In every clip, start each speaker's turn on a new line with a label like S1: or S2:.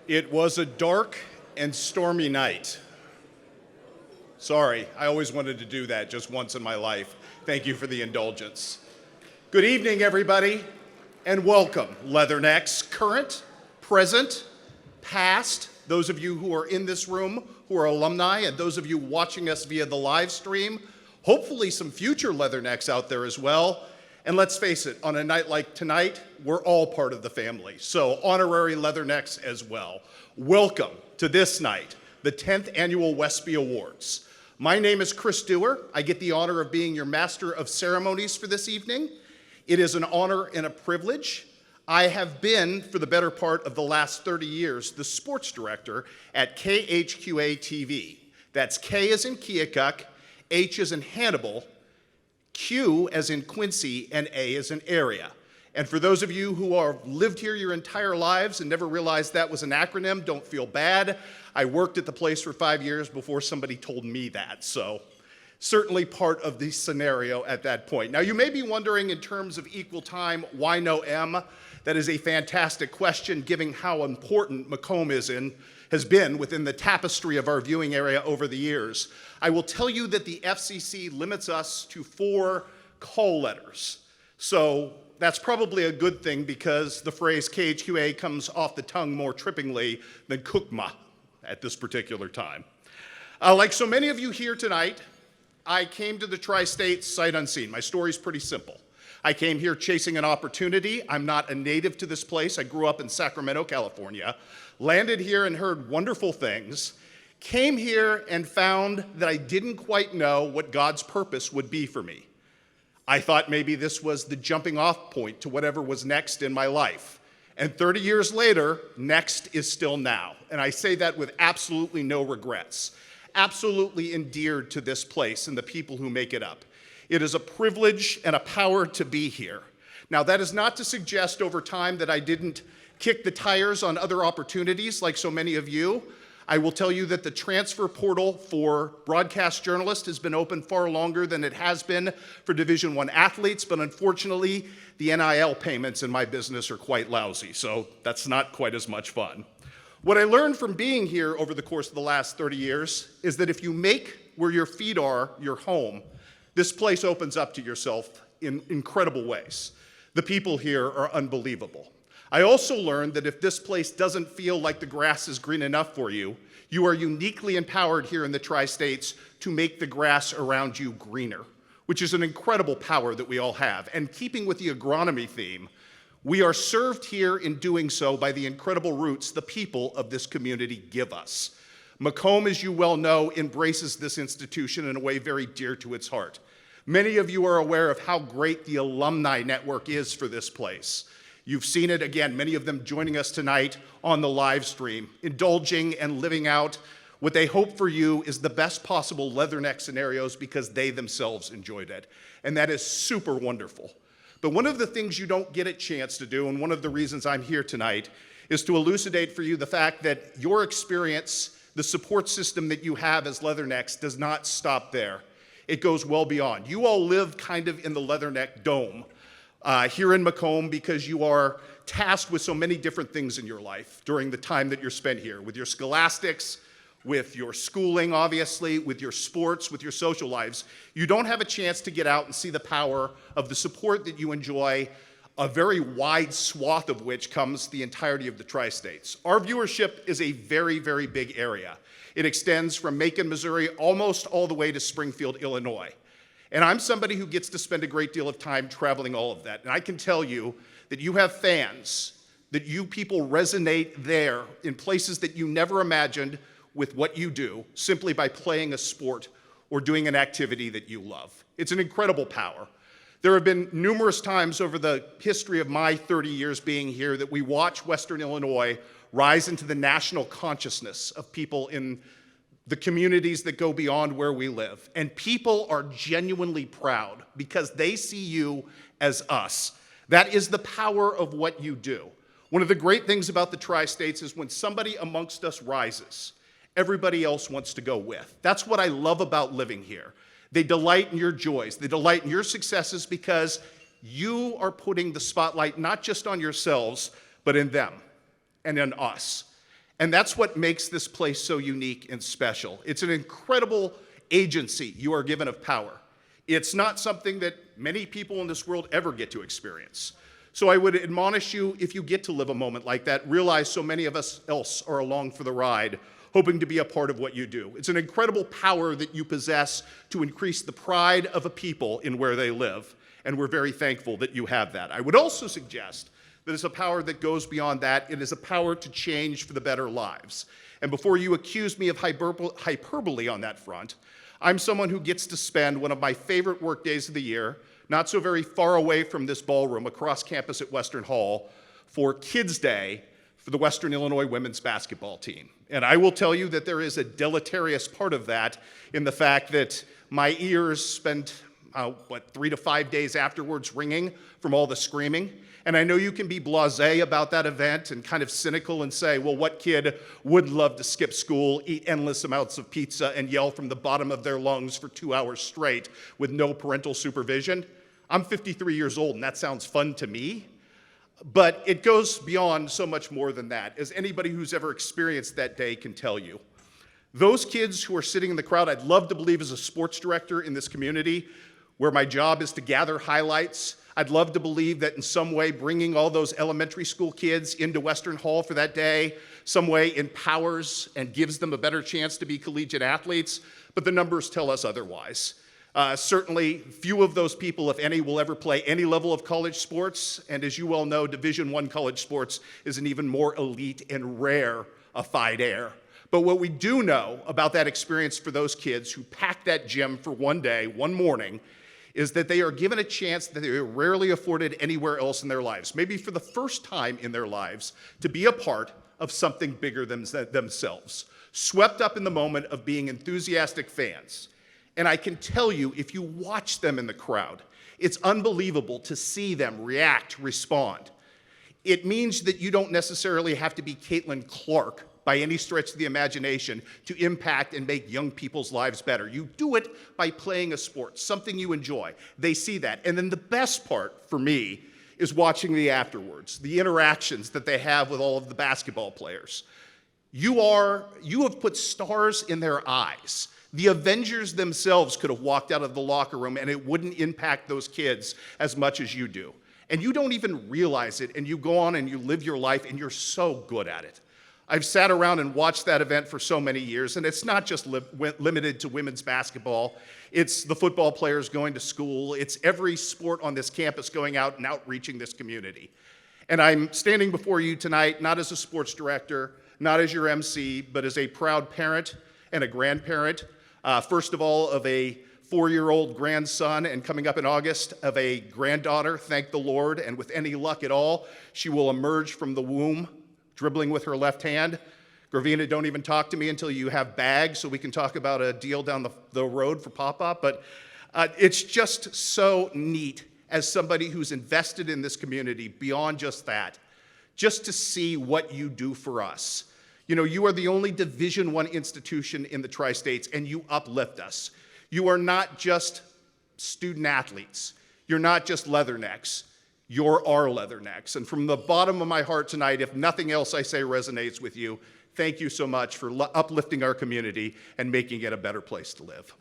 S1: It was a dark and stormy night. Sorry, I always wanted to do that just once in my life. Thank you for the indulgence. Good evening, everybody, and welcome, Leathernecks, current, present, past, those of you who are in this room who are alumni, and those of you watching us via the live stream, hopefully some future Leathernecks out there as well. And let's face it, on a night like tonight, we're all part of the family, so honorary Leathernecks as well. Welcome to this night, the 10th Annual Wespy Awards. My name is Chris Dewar. I get the honor of being your Master of Ceremonies for this evening. It is an honor and a privilege. I have been, for the better part of the last 30 years, the sports director at KHQA TV. That's K as in Keokuk, H as in Hannibal, Q as in Quincy, and A as in area. And for those of you who have lived here your entire lives and never realized that was an acronym, don't feel bad. I worked at the place for 5 years before somebody told me that, so certainly part of the scenario at that point. Now you may be wondering in terms of equal time, why no M? That is a fantastic question given how important Macomb has been within the tapestry of our viewing area over the years. I will tell you that the FCC limits us to 4 call letters. So that's probably a good thing because the phrase KHQA comes off the tongue more trippingly than Kukma at this particular time. Like so many of you here tonight, I came to the Tri-States sight unseen. My story's pretty simple. I came here chasing an opportunity. I'm not a native to this place. I grew up in Sacramento, California, landed here and heard wonderful things, came here and found that I didn't quite know what God's purpose would be for me. I thought maybe this was the jumping off point to whatever was next in my life. And 30 years later, next is still now. And I say that with absolutely no regrets. Absolutely endeared to this place and the people who make it up. It is a privilege and a power to be here. Now, that is not to suggest over time that I didn't kick the tires on other opportunities like so many of you. I will tell you that the transfer portal for broadcast journalists has been open far longer than it has been for Division I athletes, but unfortunately, the NIL payments in my business are quite lousy, so that's not quite as much fun. What I learned from being here over the course of the last 30 years is that if you make where your feet are your home, this place opens up to yourself in incredible ways. The people here are unbelievable. I also learned that if this place doesn't feel like the grass is green enough for you, you are uniquely empowered here in the Tri-States to make the grass around you greener, which is an incredible power that we all have. And keeping with the agronomy theme, we are served here in doing so by the incredible roots the people of this community give us. Macomb, as you well know, embraces this institution in a way very dear to its heart. Many of you are aware of how great the alumni network is for this place. You've seen it, again, many of them joining us tonight on the live stream, indulging and living out what they hope for you is the best possible Leatherneck scenarios because they themselves enjoyed it. And that is super wonderful. But one of the things you don't get a chance to do, and one of the reasons I'm here tonight, is to elucidate for you the fact that your experience, the support system that you have as Leathernecks does not stop there. It goes well beyond. You all live kind of in the Leatherneck dome here in Macomb because you are tasked with so many different things in your life during the time that you're spent here, with your scholastics, with your schooling, obviously, with your sports, with your social lives. You don't have a chance to get out and see the power of the support that you enjoy, a very wide swath of which comes the entirety of the Tri-States. Our viewership is a very, very big area. It extends from Macon, Missouri, almost all the way to Springfield, Illinois. And I'm somebody who gets to spend a great deal of time traveling all of that. And I can tell you that you have fans, that you people resonate there in places that you never imagined with what you do, simply by playing a sport or doing an activity that you love. It's an incredible power. There have been numerous times over the history of my 30 years being here that we watch Western Illinois rise into the national consciousness of people in the communities that go beyond where we live. And people are genuinely proud because they see you as us. That is the power of what you do. One of the great things about the Tri-States is when somebody amongst us rises, everybody else wants to go with. That's what I love about living here. They delight in your joys. They delight in your successes because you are putting the spotlight not just on yourselves, but in them and in us. And that's what makes this place so unique and special. It's an incredible agency you are given of power. It's not something that many people in this world ever get to experience. So I would admonish you, if you get to live a moment like that, realize so many of us else are along for the ride, hoping to be a part of what you do. It's an incredible power that you possess to increase the pride of a people in where they live, and we're very thankful that you have that. I would also suggest that it's a power that goes beyond that. It is a power to change for the better lives. And before you accuse me of hyperbole on that front, I'm someone who gets to spend one of my favorite work days of the year, not so very far away from this ballroom across campus at Western Hall, for Kids Day for the Western Illinois women's basketball team. And I will tell you that there is a deleterious part of that in the fact that my ears spend, 3 to 5 days afterwards ringing from all the screaming. And I know you can be blasé about that event and kind of cynical and say, well, what kid would love to skip school, eat endless amounts of pizza, and yell from the bottom of their lungs for 2 hours straight with no parental supervision? I'm 53 years old, and that sounds fun to me. But it goes beyond so much more than that, as anybody who's ever experienced that day can tell you. Those kids who are sitting in the crowd, I'd love to believe as a sports director in this community, where my job is to gather highlights, I'd love to believe that in some way bringing all those elementary school kids into Western Hall for that day some way empowers and gives them a better chance to be collegiate athletes, but the numbers tell us otherwise. Certainly, few of those people, if any, will ever play any level of college sports, and as you well know, Division I college sports is an even more elite and rarefied air. But what we do know about that experience for those kids who packed that gym for one day, one morning, is that they are given a chance that they are rarely afforded anywhere else in their lives, maybe for the first time in their lives, to be a part of something bigger than themselves, swept up in the moment of being enthusiastic fans. And I can tell you, if you watch them in the crowd, it's unbelievable to see them react, respond. It means that you don't necessarily have to be Caitlin Clark by any stretch of the imagination to impact and make young people's lives better. You do it by playing a sport, something you enjoy. They see that. And then the best part for me is watching the afterwards, the interactions that they have with all of the basketball players. You have put stars in their eyes. The Avengers themselves could have walked out of the locker room and it wouldn't impact those kids as much as you do. And you don't even realize it, and you go on and you live your life and you're so good at it. I've sat around and watched that event for so many years, and it's not just limited to women's basketball. It's the football players going to school. It's every sport on this campus going out and outreaching this community. And I'm standing before you tonight, not as a sports director, not as your MC, but as a proud parent and a grandparent. First of all, of a 4-year-old grandson, and coming up in August, of a granddaughter, thank the Lord, and with any luck at all, she will emerge from the womb dribbling with her left hand. Gravina, don't even talk to me until you have bags so we can talk about a deal down the road for Pop-Up. But it's just so neat as somebody who's invested in this community beyond just that, just to see what you do for us. You know, you are the only Division I institution in the Tri-States, and you uplift us. You are not just student athletes. You're not just leathernecks. You're our leathernecks. And from the bottom of my heart tonight, if nothing else I say resonates with you, thank you so much for uplifting our community and making it a better place to live.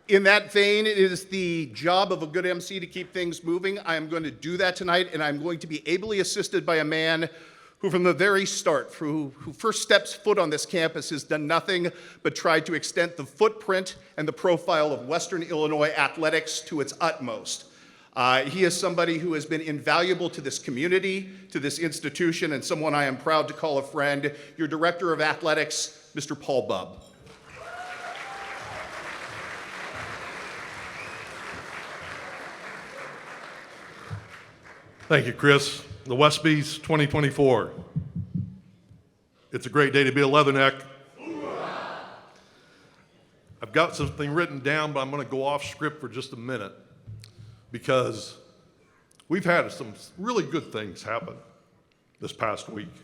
S1: In that vein, it is the job of a good MC to keep things moving. I am going to do that tonight, and I'm going to be ably assisted by a man who from the very start, who first steps foot on this campus, has done nothing but tried to extend the footprint and the profile of Western Illinois athletics to its utmost. He is somebody who has been invaluable to this community, to this institution, and someone I am proud to call a friend, your Director of Athletics, Mr. Paul Bubb.
S2: Thank you, Chris. The Wespys 2024. It's a great day to be a Leatherneck. I've got something written down, but I'm going to go off script for just a minute because we've had some really good things happen this past week.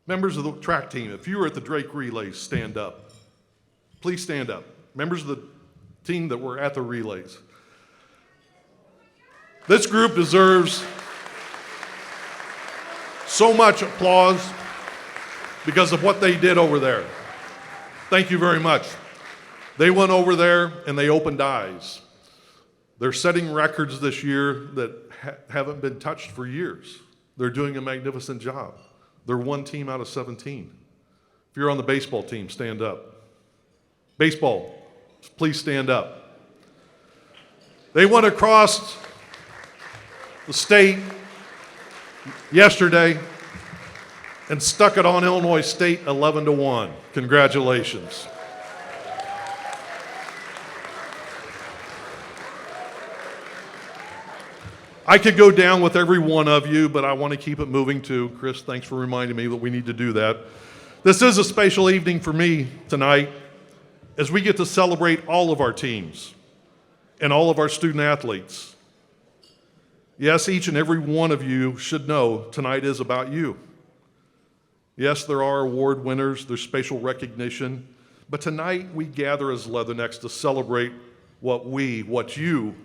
S2: Members of the track team, if you were at the Drake Relays, stand up. Please stand up. Members of the team that were at the relays. This group deserves so much applause because of what they did over there. Thank you very much. They went over there and they opened eyes. They're setting records this year that haven't been touched for years. They're doing a magnificent job. They're one team out of 17. If you're on the baseball team, stand up. Baseball, please stand up. They went across the state yesterday and stuck it on Illinois State 11-1. Congratulations. I could go down with every one of you, but I want to keep it moving too. Chris, thanks for reminding me that we need to do that. This is a special evening for me tonight as we get to celebrate all of our teams and all of our student athletes. Yes, each and every one of you should know tonight is about you. Yes, there are award winners, there's spatial recognition, but tonight we gather as Leathernecks to celebrate what you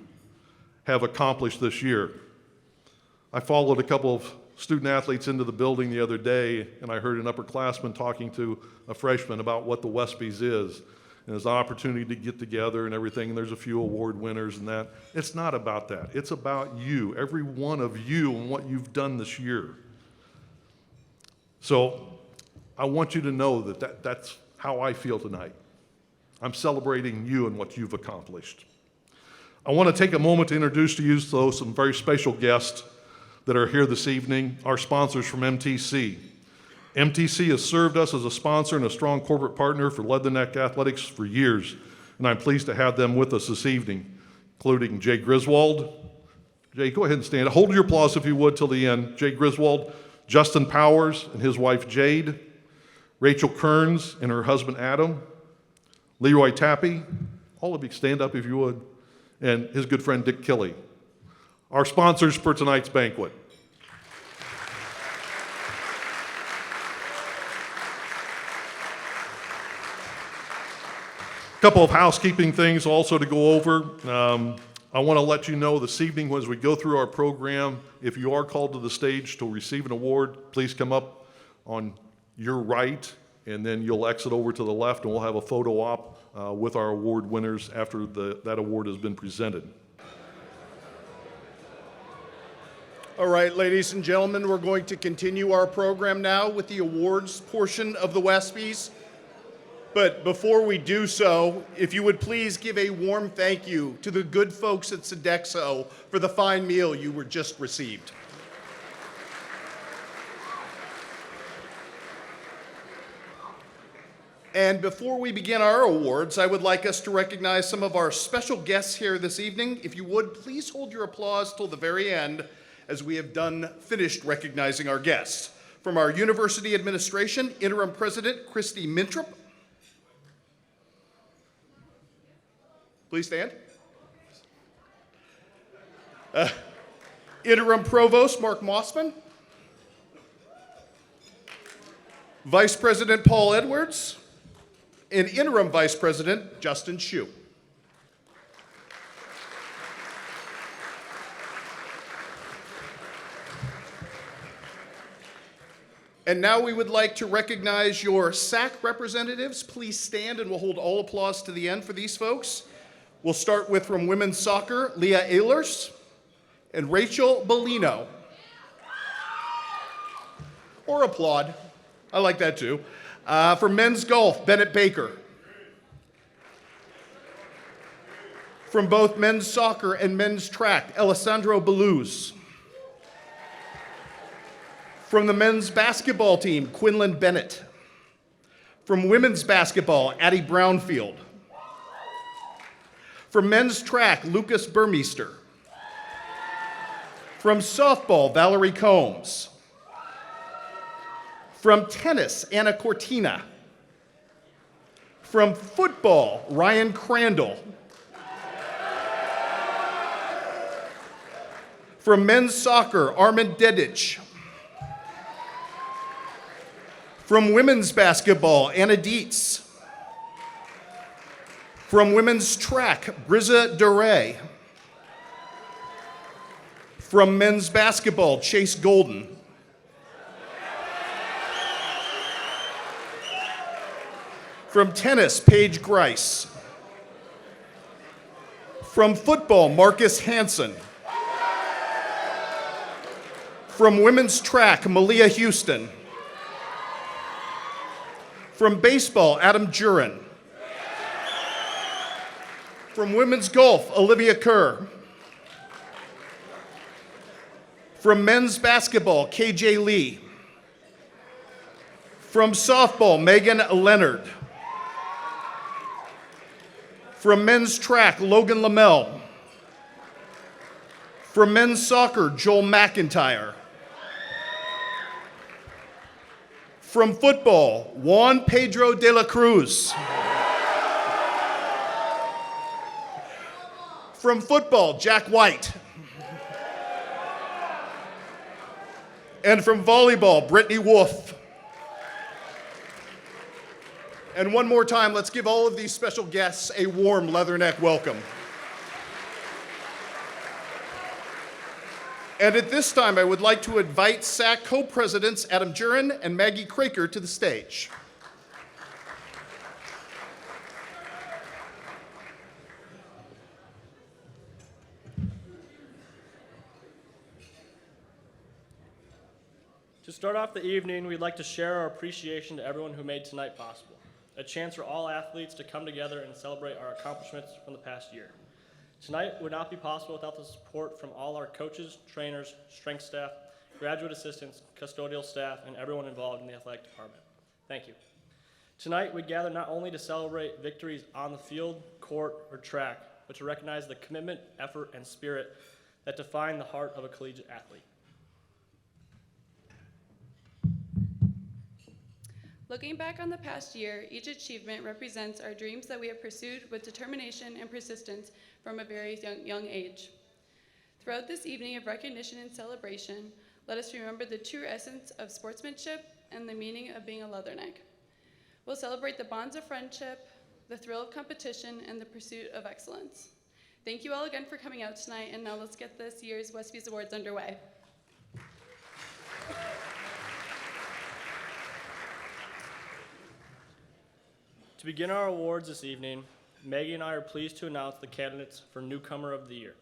S2: have accomplished this year. I followed a couple of student athletes into the building the other day, and I heard an upperclassman talking to a freshman about what the Wespys is. And there's an opportunity to get together and everything, and there's a few award winners and that. It's not about that. It's about you, every one of you, and what you've done this year. So I want you to know that that's how I feel tonight. I'm celebrating you and what you've accomplished. I want to take a moment to introduce to you some very special guests that are here this evening, our sponsors from MTC. MTC has served us as a sponsor and a strong corporate partner for Leatherneck Athletics for years, and I'm pleased to have them with us this evening, including Jay Griswold. Jay, go ahead and stand. Hold your applause if you would till the end. Jay Griswold, Justin Powers and his wife Jade, Rachel Kearns and her husband Adam, Leroy Tappy, all of you stand up if you would, and his good friend Dick Killey. Our sponsors for tonight's banquet. A couple of housekeeping things also to go over. I want to let you know this evening as we go through our program, if you are called to the stage to receive an award, please come up on your right, and then you'll exit over to the left, and we'll have a photo op with our award winners after that award has been presented.
S1: All right, ladies and gentlemen, we're going to continue our program now with the awards portion of the Wespys. But before we do so, if you would please give a warm thank you to the good folks at Sodexo for the fine meal you were just received. And before we begin our awards, I would like us to recognize some of our special guests here this evening. If you would, please hold your applause till the very end as we have finished recognizing our guests. From our university administration, Interim President Christy Mintrop. Please stand. Interim Provost Mark Mossman. Vice President Paul Edwards. And Interim Vice President Justin Shue. And now we would like to recognize your SAC representatives. Please stand and we'll hold all applause to the end for these folks. We'll start with from women's soccer, Leah Ehlers and Rachel Bellino. Or applaud. I like that too. For men's golf, Bennett Baker. From both men's soccer and men's track, Alessandro Beluz. From the men's basketball team, Quinlan Bennett. From women's basketball, Addie Brownfield. From men's track, Lucas Burmeister. From softball, Valerie Combs. From tennis, Anna Cortina. From football, Ryan Crandall. From men's soccer, Armin Dedic. From women's basketball, Anna Dietz. From women's track, Briza DeRay. From men's basketball, Chase Golden. From tennis, Paige Grice. From football, Marcus Hansen. From women's track, Malia Houston. From baseball, Adam Jurin. From women's golf, Olivia Kerr. From men's basketball, KJ Lee. From softball, Megan Leonard. From men's track, Logan Lamel. From men's soccer, Joel McIntyre. From football, Juan Pedro de la Cruz. From football, Jack White. And from volleyball, Brittany Wolf. And one more time, let's give all of these special guests a warm Leatherneck welcome. And at this time, I would like to invite SAC co-presidents Adam Jurin and Maggie Craker to the stage.
S3: To start off the evening, we'd like to share our appreciation to everyone who made tonight possible. A chance for all athletes to come together and celebrate our accomplishments from the past year. Tonight would not be possible without the support from all our coaches, trainers, strength staff, graduate assistants, custodial staff, and everyone involved in the athletic department. Thank you. Tonight we gather not only to celebrate victories on the field, court, or track, but to recognize the commitment, effort, and spirit that define the heart of a collegiate athlete.
S4: Looking back on the past year, each achievement represents our dreams that we have pursued with determination and persistence from a very young age. Throughout this evening of recognition and celebration, let us remember the true essence of sportsmanship and the meaning of being a Leatherneck. We'll celebrate the bonds of friendship, the thrill of competition, and the pursuit of excellence. Thank you all again for coming out tonight, and now let's get this year's Wespys Awards underway.
S3: To begin our awards this evening, Maggie and I are pleased to announce the candidates for Newcomer of the Year.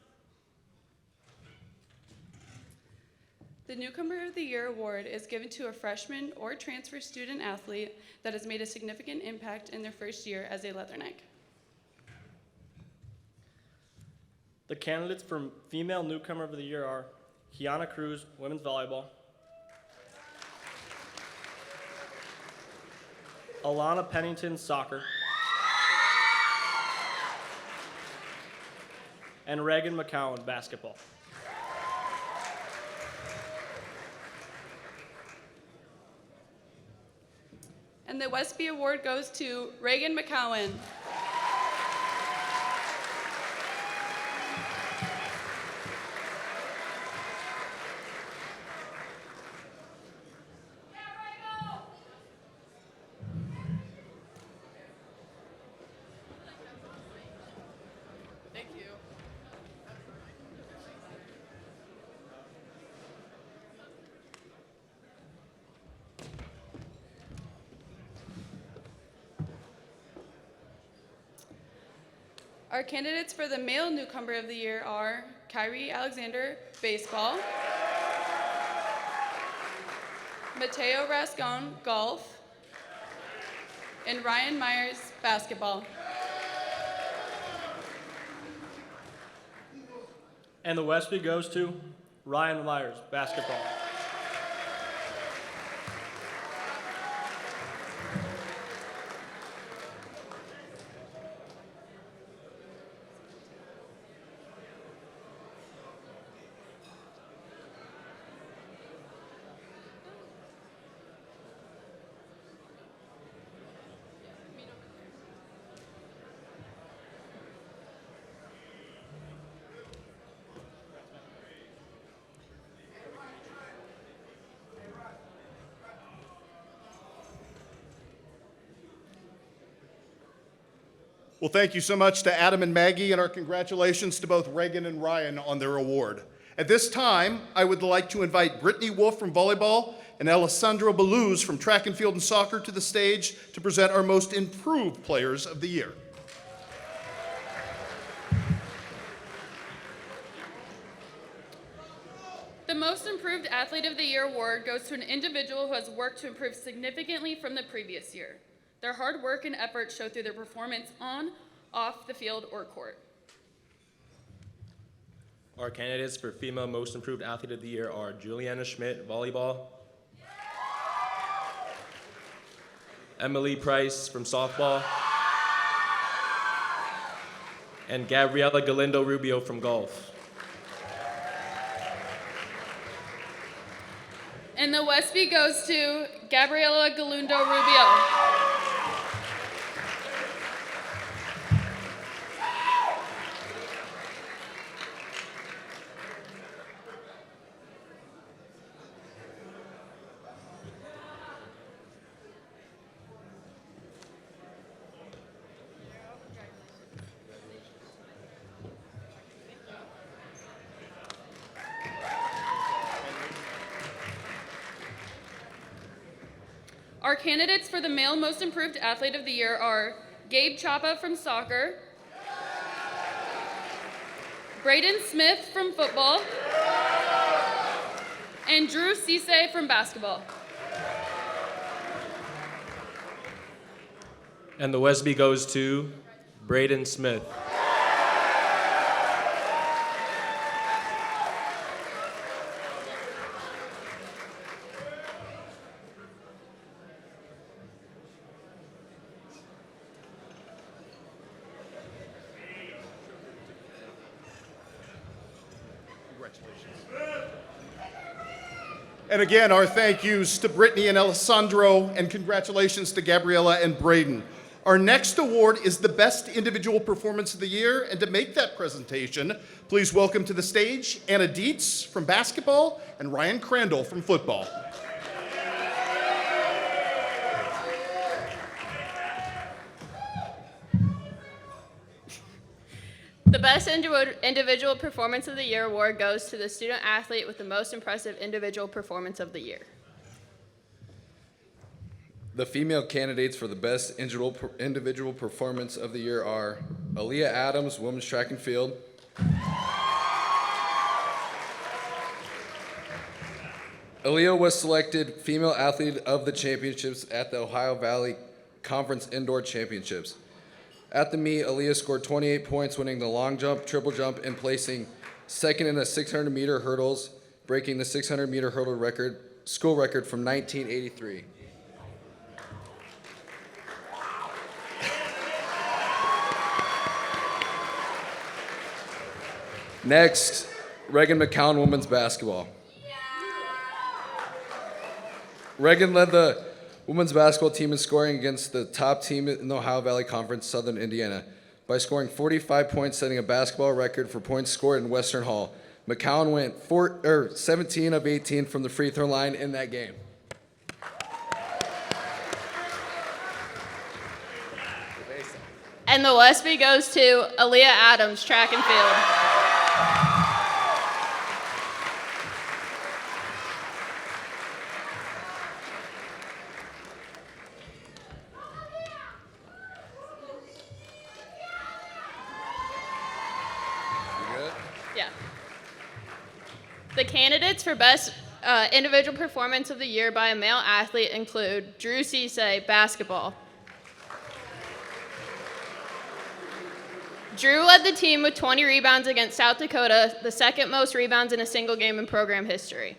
S4: The Newcomer of the Year award is given to a freshman or transfer student athlete that has made a significant impact in their first year as a Leatherneck.
S3: The candidates for Female Newcomer of the Year are Kiana Cruz, women's volleyball, Alana Pennington, soccer, and Reagan McCowan, basketball.
S4: And the Wespy Award goes to Reagan McCowan. Thank you. Our candidates for the Male Newcomer of the Year are Kyrie Alexander, baseball, Mateo Rascon, golf, and Ryan Myers, basketball.
S3: And the Wespy goes to Ryan Myers, basketball.
S1: Well, thank you so much to Adam and Maggie, and our congratulations to both Reagan and Ryan on their award. At this time, I would like to invite Brittany Wolf from volleyball and Alessandro Beluz from track and field and soccer to the stage to present our most improved players of the year.
S4: The Most Improved Athlete of the Year award goes to an individual who has worked to improve significantly from the previous year. Their hard work and effort show through their performance on, off the field, or court.
S5: Our candidates for Female Most Improved Athlete of the Year are Juliana Schmidt, volleyball, Emily Price from softball, and Gabriela Galindo Rubio from golf.
S4: And the Wespy goes to Gabriela Galindo Rubio. Our candidates for the Male Most Improved Athlete of the Year are Gabe Chapa from soccer, Braden Smith from football, and Drew Cisse from basketball.
S5: And the Wesby goes to Braden Smith.
S1: And again, our thank yous to Brittany and Alessandro, and congratulations to Gabriela and Braden. Our next award is the Best Individual Performance of the Year, and to make that presentation, please welcome to the stage Anna Dietz from basketball and Ryan Crandall from football.
S6: The Best Individual Performance of the Year award goes to the student athlete with the most impressive individual performance of the year.
S7: The female candidates for the Best Individual Performance of the Year are Aaliyah Adams, women's track and field, Aaliyah was selected Female Athlete of the Championships at the Ohio Valley Conference Indoor Championships. At the meet, Aaliyah scored 28 points, winning the long jump, triple jump, and placing second in the 600-meter hurdles, breaking the 600-meter hurdle record, school record from 1983. Next, Reagan McCown women's basketball. Reagan led the women's basketball team in scoring against the top team in the Ohio Valley Conference, Southern Indiana, by scoring 45 points, setting a basketball record for points scored in Western Hall. McCown went 17 of 18 from the free throw line in that game.
S6: And the Westby goes to Aaliyah Adams, track and field. Yeah. The candidates for Best Individual Performance of the Year by a male athlete include Drew Cisse, basketball. Drew led the team with 20 rebounds against South Dakota, the second most rebounds in a single game in program history.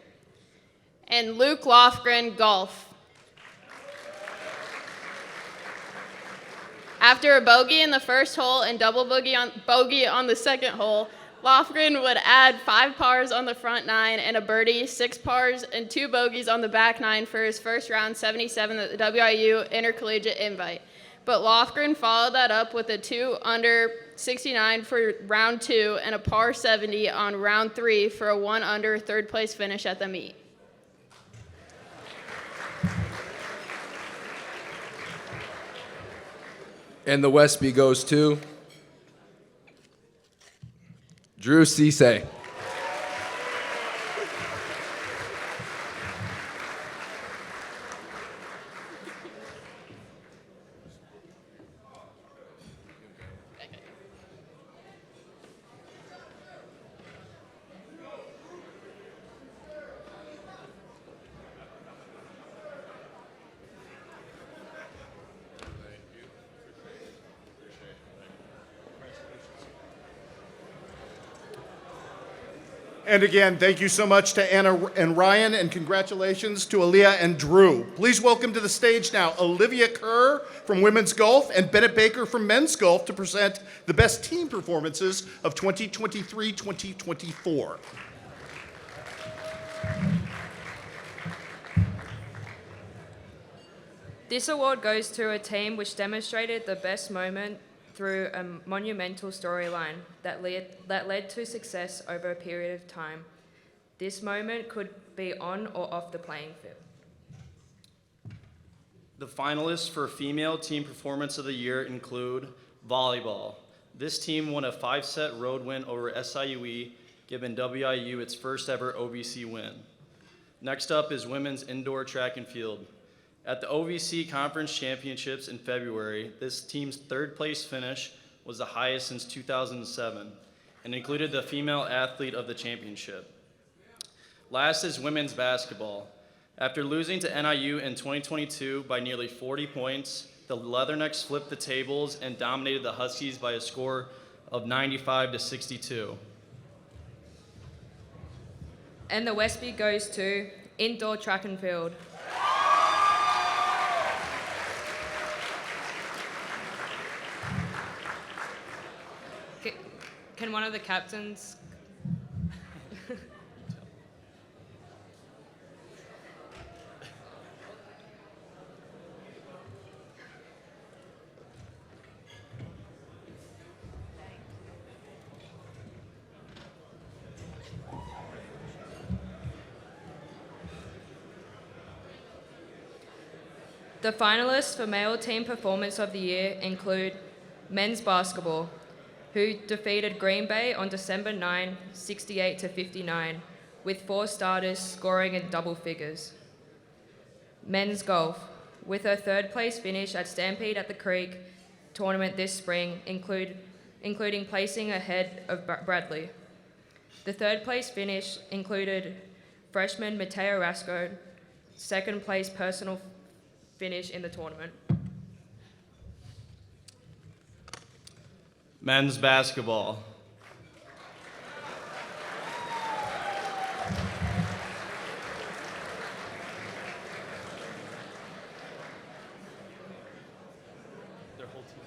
S6: And Luke Lofgren, golf. After a bogey in the first hole and double bogey on the second hole, Lofgren would add 5 pars on the front 9 and a birdie, 6 pars and 2 bogeys on the back 9 for his first round 77 at the WIU Intercollegiate Invite. But Lofgren followed that up with a 2 under 69 for round 2 and a par 70 on round 3 for a 1 under third place finish at the meet.
S7: And the Wespy goes to Drew Cisse.
S1: And again, thank you so much to Anna and Ryan, and congratulations to Aaliyah and Drew. Please welcome to the stage now Olivia Kerr from women's golf and Bennett Baker from men's golf to present the best team performances of 2023-2024.
S8: This award goes to a team which demonstrated the best moment through a monumental storyline that led to success over a period of time. This moment could be on or off the playing field.
S3: The finalists for Female Team Performance of the Year include volleyball. This team won a 5-set road win over SIUE, giving WIU its first ever OVC win. Next up is women's indoor track and field. At the OVC Conference Championships in February, this team's third place finish was the highest since 2007 and included the female athlete of the championship. Last is women's basketball. After losing to NIU in 2022 by nearly 40 points, the Leathernecks flipped the tables and dominated the Huskies by a score of 95-62.
S8: And the Wespy goes to indoor track and field. Can one of the captains? The finalists for Male Team Performance of the Year include men's basketball, who defeated Green Bay on December 9, 68-59, with 4 starters scoring in double figures. Men's golf, with her third place finish at Stampede at the Creek tournament this spring, including placing ahead of Bradley. The third place finish included freshman Mateo Rasco, second place personal finish in the tournament.
S3: Men's basketball. Their whole team.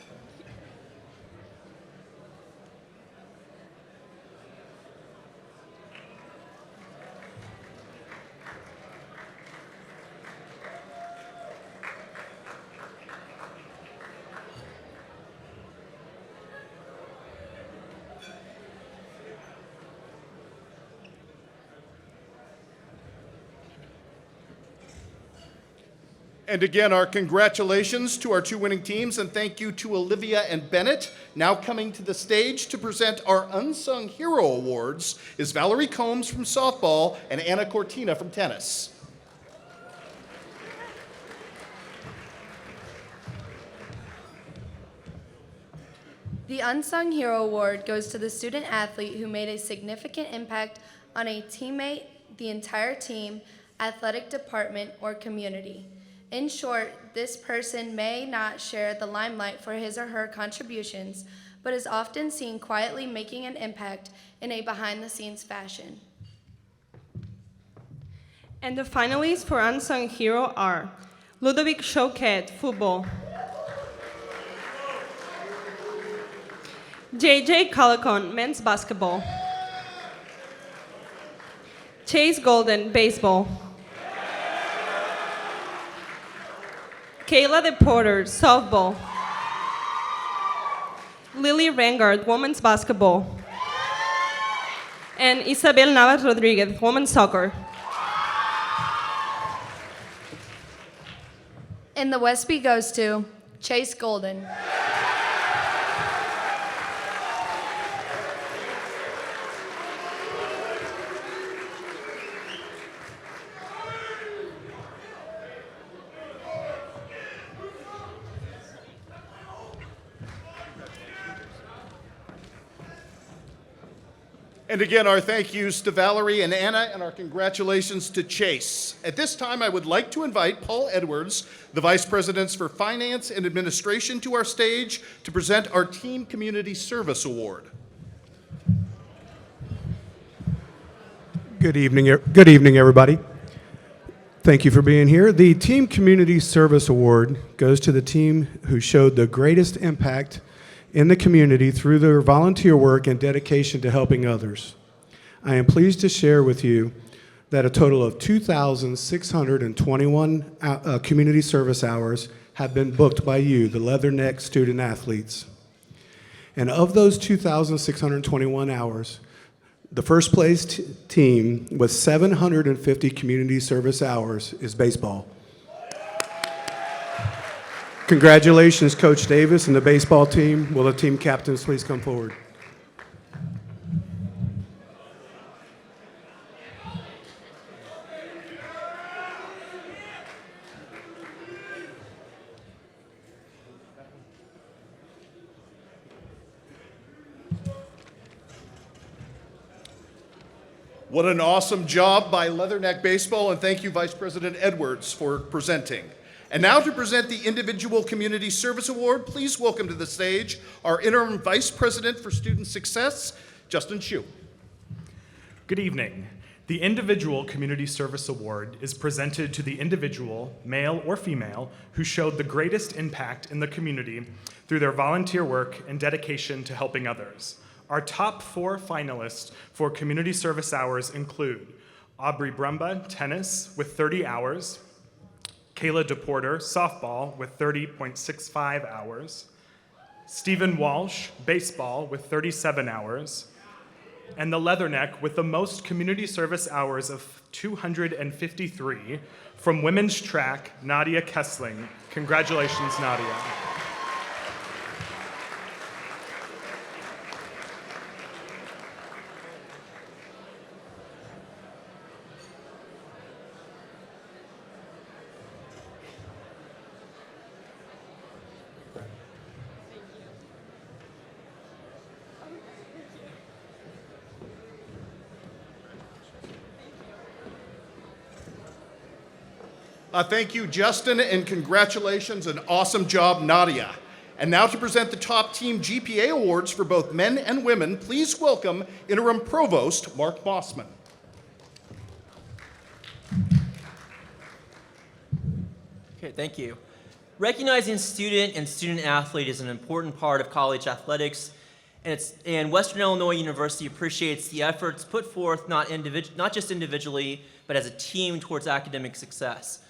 S1: And again, our congratulations to our 2 winning teams, and thank you to Olivia and Bennett. Now coming to the stage to present our Unsung Hero Awards is Valerie Combs from softball and Anna Cortina from tennis.
S9: The Unsung Hero Award goes to the student athlete who made a significant impact on a teammate, the entire team, athletic department, or community. In short, this person may not share the limelight for his or her contributions, but is often seen quietly making an impact in a behind-the-scenes fashion.
S10: And the finalists for Unsung Hero are Ludovic Choquet, football; JJ Collicon, men's basketball; Chase Golden, baseball; Kayla DePorter, softball; Lily Rengard, women's basketball; and Isabel Navas Rodriguez, women's soccer.
S9: And the Wespy goes to Chase Golden.
S1: And again, our thank yous to Valerie and Anna, and our congratulations to Chase. At this time, I would like to invite Paul Edwards, the Vice Presidents for Finance and Administration, to our stage to present our Team Community Service Award.
S11: Good evening, everybody. Thank you for being here. The Team Community Service Award goes to the team who showed the greatest impact in the community through their volunteer work and dedication to helping others. I am pleased to share with you that a total of 2,621 community service hours have been booked by you, the Leatherneck student athletes. And of those 2,621 hours, the first place team with 750 community service hours is baseball. Congratulations, Coach Davis and the baseball team. Will the team captains please come forward?
S1: What an awesome job by Leatherneck Baseball, and thank you, Vice President Edwards, for presenting. And now to present the Individual Community Service Award, please welcome to the stage our Interim Vice President for Student Success, Justin Shue.
S12: Good evening. The Individual Community Service Award is presented to the individual, male or female, who showed the greatest impact in the community through their volunteer work and dedication to helping others. Our top 4 finalists for community service hours include Aubrey Brumba, tennis, with 30 hours, Kayla DePorter, softball, with 30.65 hours, Stephen Walsh, baseball, with 37 hours, and the Leatherneck with the most community service hours of 253 from women's track, Nadia Kessling. Congratulations, Nadia.
S1: Thank you, Justin, and congratulations. An awesome job, Nadia. And now to present the top team GPA awards for both men and women, please welcome Interim Provost Mark Mossman.
S13: Okay, thank you. Recognizing student and student athlete is an important part of college athletics, and Western Illinois University appreciates the efforts put forth not just individually, but as a team towards academic success.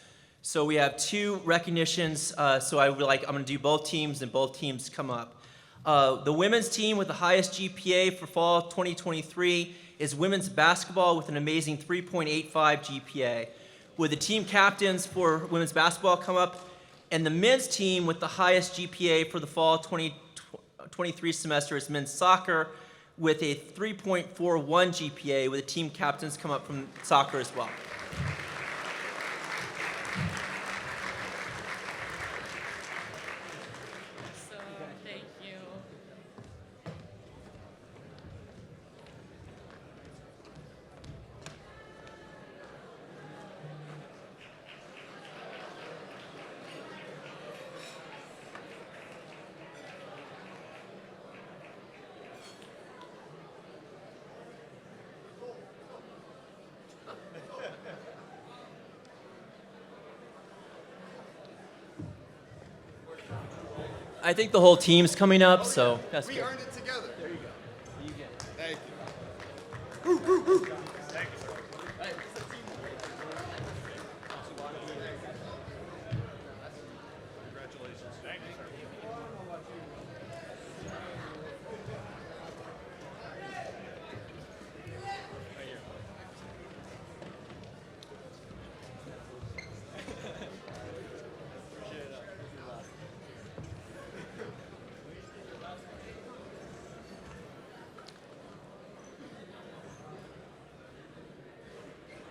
S13: So we have 2 recognitions, I'm gonna do both teams and both teams come up. The women's team with the highest GPA for fall 2023 is women's basketball with an amazing 3.85 GPA. Would the team captains for women's basketball come up? And the men's team with the highest GPA for the fall 2023 semester is men's soccer with a 3.41 GPA. Would the team captains come up from soccer as well?
S6: Thank you.
S13: I think the whole team's coming up, so that's good.
S1: We earned it together. There you go. You get it. Thank you. Woo, woo, woo. Thank you, sir. Congratulations. Thank you, sir.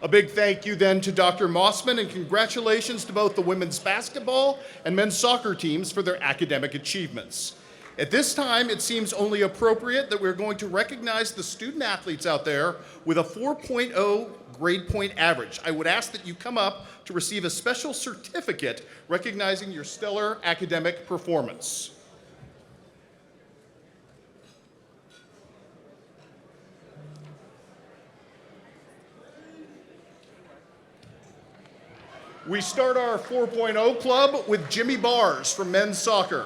S1: A big thank you then to Dr. Mossman, and congratulations to both the women's basketball and men's soccer teams for their academic achievements. At this time, it seems only appropriate that we're going to recognize the student athletes out there with a 4.0 grade point average. I would ask that you come up to receive a special certificate recognizing your stellar academic performance. We start our 4.0 club with Jimmy Bars from men's soccer.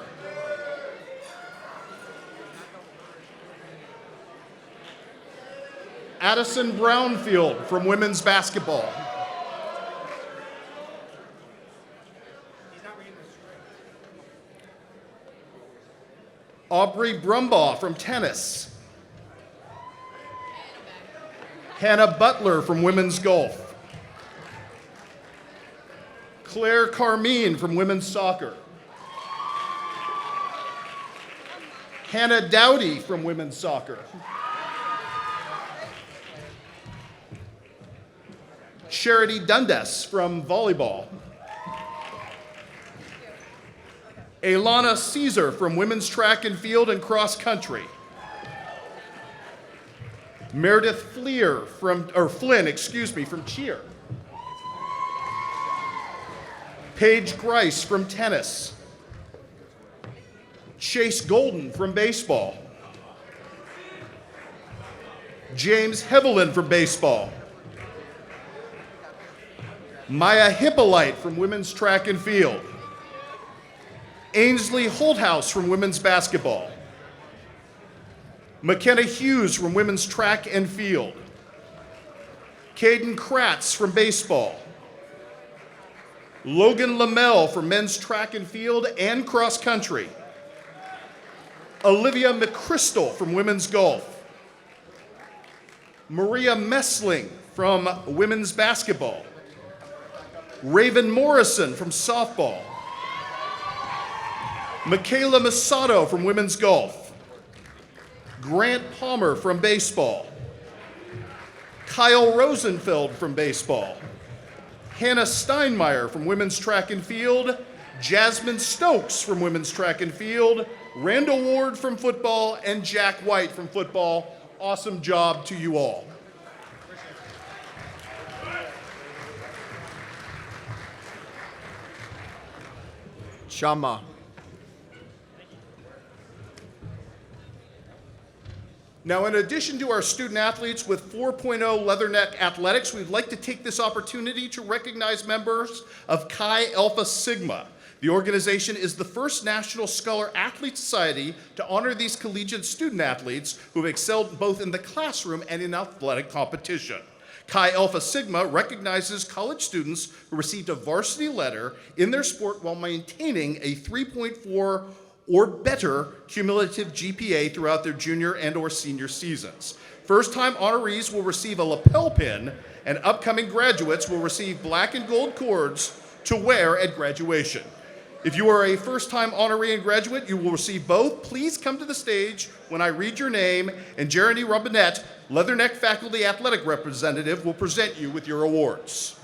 S1: Addison Brownfield from women's basketball. Aubrey Brumbaugh from tennis. Hannah Butler from women's golf. Claire Carmine from women's soccer. Hannah Dowdy from women's soccer. Charity Dundas from volleyball. Alana Caesar from women's track and field and cross country. Meredith Flynn, from cheer. Paige Grice from tennis. Chase Golden from baseball. James Hevelin from baseball. Maya Hippolyte from women's track and field. Ainsley Holthouse from women's basketball. McKenna Hughes from women's track and field. Caden Kratz from baseball. Logan Lamel from men's track and field and cross country. Olivia McChrystal from women's golf. Maria Messling from women's basketball. Raven Morrison from softball. Michaela Masato from women's golf. Grant Palmer from baseball. Kyle Rosenfeld from baseball. Hannah Steinmeier from women's track and field. Jasmine Stokes from women's track and field. Randall Ward from football, and Jack White from football. Awesome job to you all.
S14: Shama.
S1: Now, in addition to our student athletes with 4.0 Leatherneck Athletics, we'd like to take this opportunity to recognize members of Chi Alpha Sigma. The organization is the first National Scholar Athlete Society to honor these collegiate student athletes who have excelled both in the classroom and in athletic competition. Chi Alpha Sigma recognizes college students who received a varsity letter in their sport while maintaining a 3.4 or better cumulative GPA throughout their junior and or senior seasons. First-time honorees will receive a lapel pin, and upcoming graduates will receive black and gold cords to wear at graduation. If you are a first-time honoree and graduate, you will receive both. Please come to the stage when I read your name, and Jeremy Robinette, Leatherneck Faculty Athletic Representative, will present you with your awards.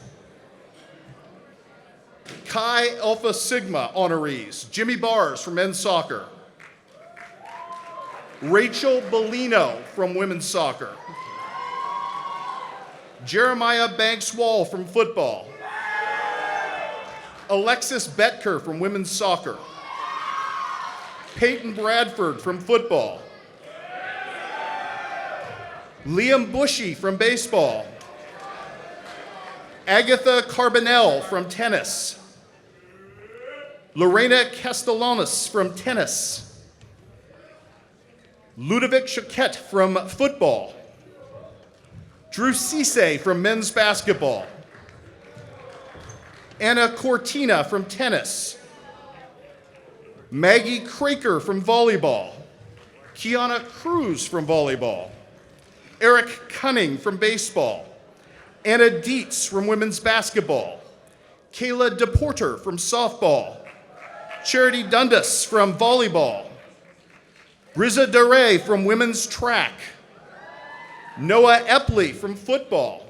S1: Chi Alpha Sigma honorees, Jimmy Bars from men's soccer. Rachel Bellino from women's soccer. Jeremiah Banks-Wall from football. Alexis Betker from women's soccer. Peyton Bradford from football. Liam Bushy from baseball. Agatha Carbonell from tennis. Lorena Castellanos from tennis. Ludovic Choquette from football. Drew Cisse from men's basketball. Anna Cortina from tennis. Maggie Craker from volleyball. Kiana Cruz from volleyball. Eric Cunning from baseball. Anna Dietz from women's basketball. Kayla DePorter from softball. Charity Dundas from volleyball. Riza Dare from women's track. Noah Epley from football.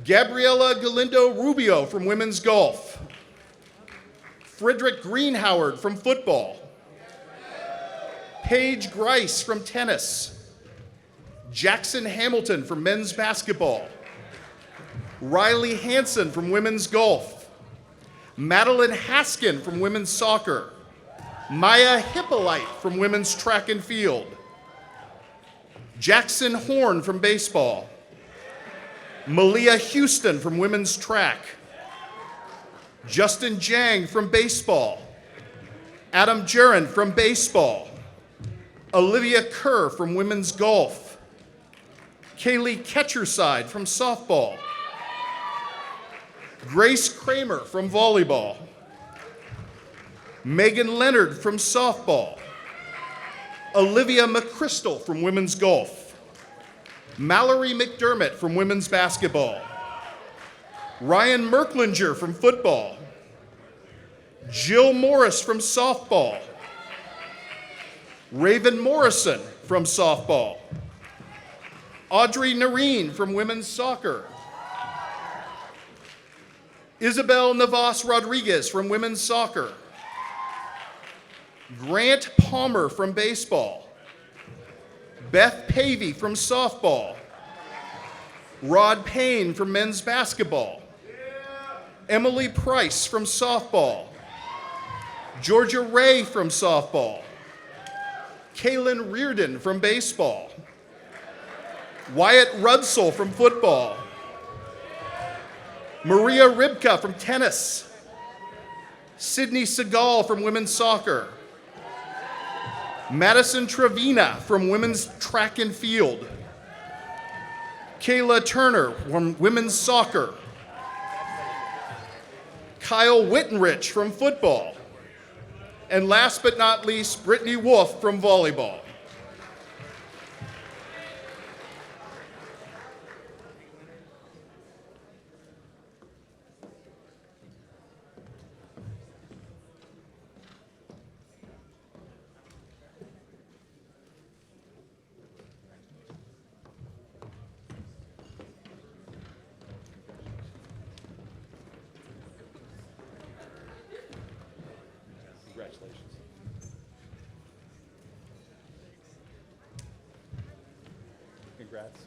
S1: Gabriela Galindo Rubio from women's golf. Frederick Greenhoward from football. Paige Grice from tennis. Jackson Hamilton from men's basketball. Riley Hansen from women's golf. Madeline Haskin from women's soccer. Maya Hippolyte from women's track and field. Jackson Horn from baseball. Malia Houston from women's track. Justin Jang from baseball. Adam Jaron from baseball. Olivia Kerr from women's golf. Kaylee Ketcherside from softball. Grace Kramer from volleyball. Megan Leonard from softball. Olivia McChrystal from women's golf. Mallory McDermott from women's basketball. Ryan Merklinger from football. Jill Morris from softball. Raven Morrison from softball. Audrey Nareen from women's soccer. Isabel Navas Rodriguez from women's soccer. Grant Palmer from baseball. Beth Pavey from softball. Rod Payne from men's basketball. Emily Price from softball. Georgia Ray from softball. Kaylin Reardon from baseball. Wyatt Rudsell from football. Maria Ribka from tennis. Sydney Segal from women's soccer. Madison Trevina from women's track and field. Kayla Turner from women's soccer. Kyle Wittenrich from football. And last but not least, Brittany Wolf from volleyball. Congratulations. Congrats.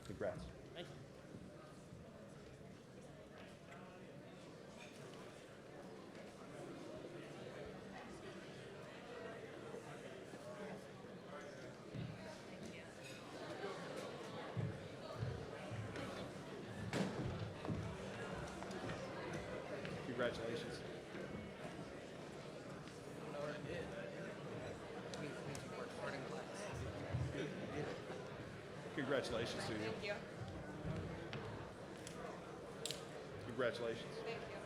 S1: Congrats.
S3: Thank you.
S1: Congratulations. Congratulations to you.
S4: Thank you.
S1: Congratulations.
S4: Thank you.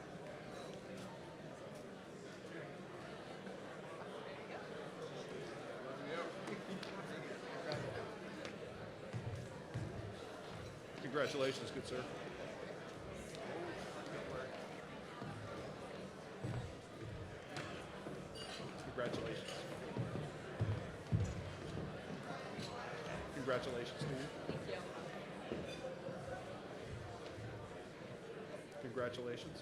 S1: Congratulations, good sir. Congratulations. Congratulations to you.
S4: Thank you.
S1: Congratulations.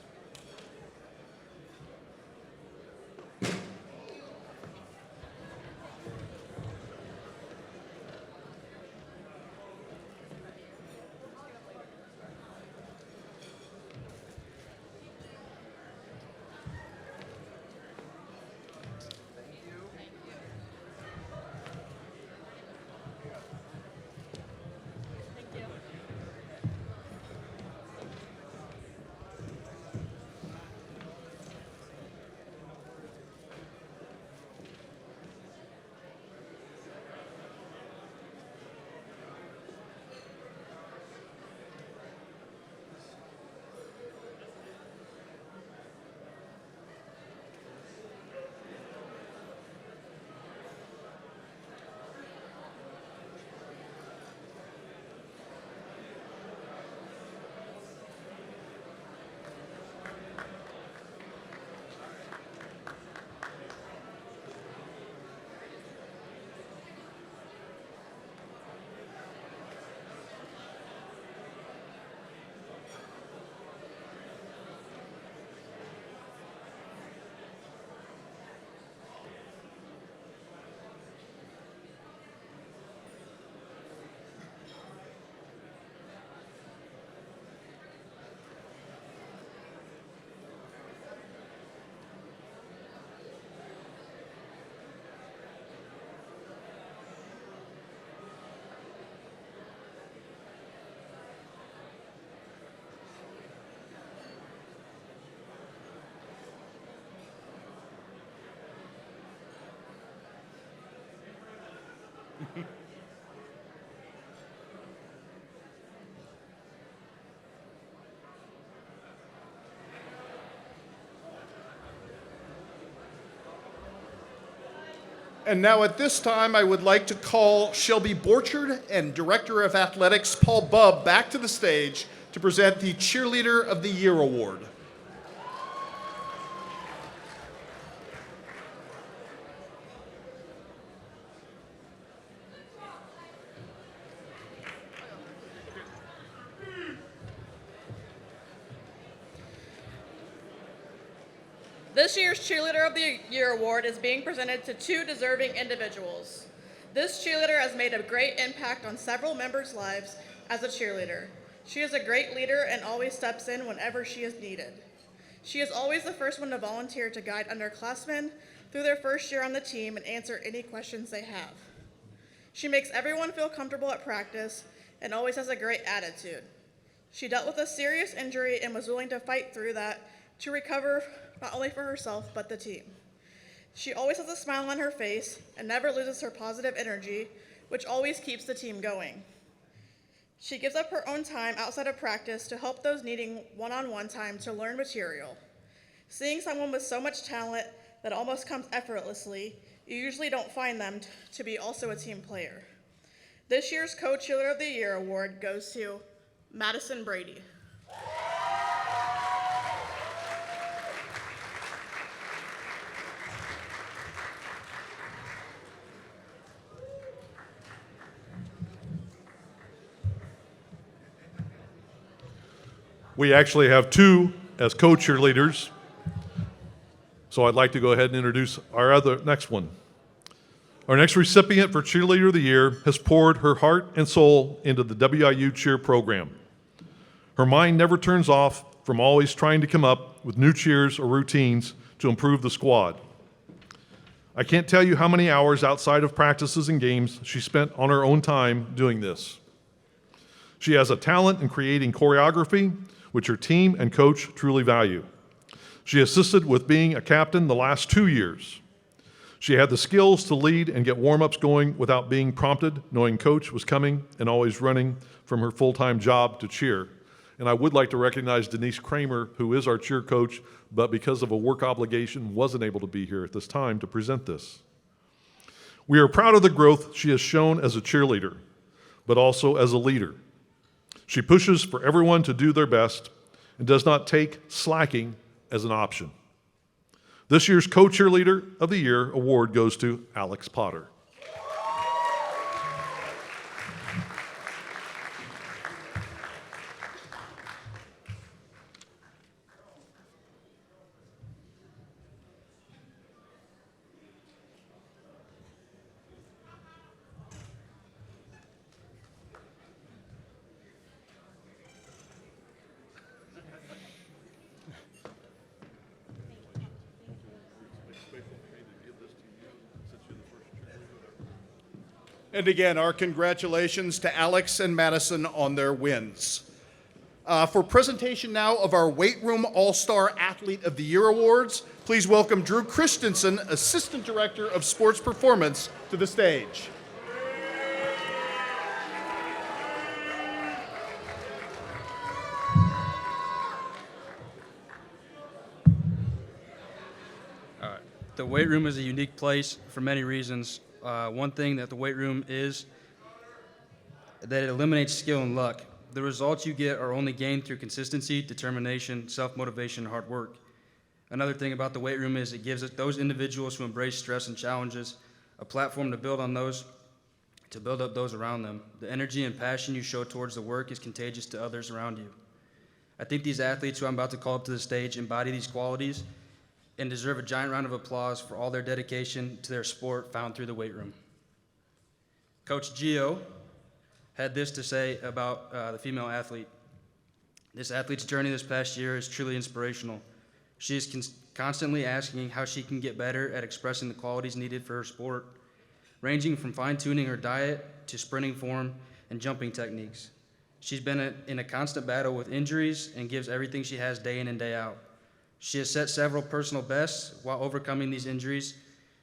S1: And now at this time, I would like to call Shelby Borchard and Director of Athletics Paul Bubb back to the stage to present the Cheerleader of the Year Award.
S15: This year's Cheerleader of the Year Award is being presented to two deserving individuals. This cheerleader has made a great impact on several members' lives as a cheerleader. She is a great leader and always steps in whenever she is needed. She is always the first one to volunteer to guide underclassmen through their first year on the team and answer any questions they have. She makes everyone feel comfortable at practice and always has a great attitude. She dealt with a serious injury and was willing to fight through that to recover not only for herself, but the team. She always has a smile on her face and never loses her positive energy, which always keeps the team going. She gives up her own time outside of practice to help those needing one-on-one time to learn material. Seeing someone with so much talent that almost comes effortlessly, you usually don't find them to be also a team player. This year's Co-Cheerleader of the Year award goes to Madison Brady.
S2: We actually have two as co-cheerleaders, so I'd like to go ahead and introduce our next one. Our next recipient for Cheerleader of the Year has poured her heart and soul into the WIU cheer program. Her mind never turns off from always trying to come up with new cheers or routines to improve the squad. I can't tell you how many hours outside of practices and games she spent on her own time doing this. She has a talent in creating choreography, which her team and coach truly value. She assisted with being a captain the last 2 years. She had the skills to lead and get warm-ups going without being prompted, knowing coach was coming and always running from her full-time job to cheer. And I would like to recognize Denise Kramer, who is our cheer coach, but because of a work obligation wasn't able to be here at this time to present this. We are proud of the growth she has shown as a cheerleader, but also as a leader. She pushes for everyone to do their best and does not take slacking as an option. This year's Co-Cheerleader of the Year award goes to Alex Potter.
S1: And again, our congratulations to Alex and Madison on their wins. For presentation now of our Weight Room All-Star Athlete of the Year Awards, please welcome Drew Christensen, Assistant Director of Sports Performance, to the stage.
S16: The weight room is a unique place for many reasons. One thing that the weight room is that it eliminates skill and luck. The results you get are only gained through consistency, determination, self-motivation, and hard work. Another thing about the weight room is it gives those individuals who embrace stress and challenges a platform to build up those around them. The energy and passion you show towards the work is contagious to others around you. I think these athletes who I'm about to call up to the stage embody these qualities and deserve a giant round of applause for all their dedication to their sport found through the weight room. Coach Gio had this to say about the female athlete. This athlete's journey this past year is truly inspirational. She is constantly asking how she can get better at expressing the qualities needed for her sport, ranging from fine-tuning her diet to sprinting form and jumping techniques. She's been in a constant battle with injuries and gives everything she has day in and day out. She has set several personal bests while overcoming these injuries.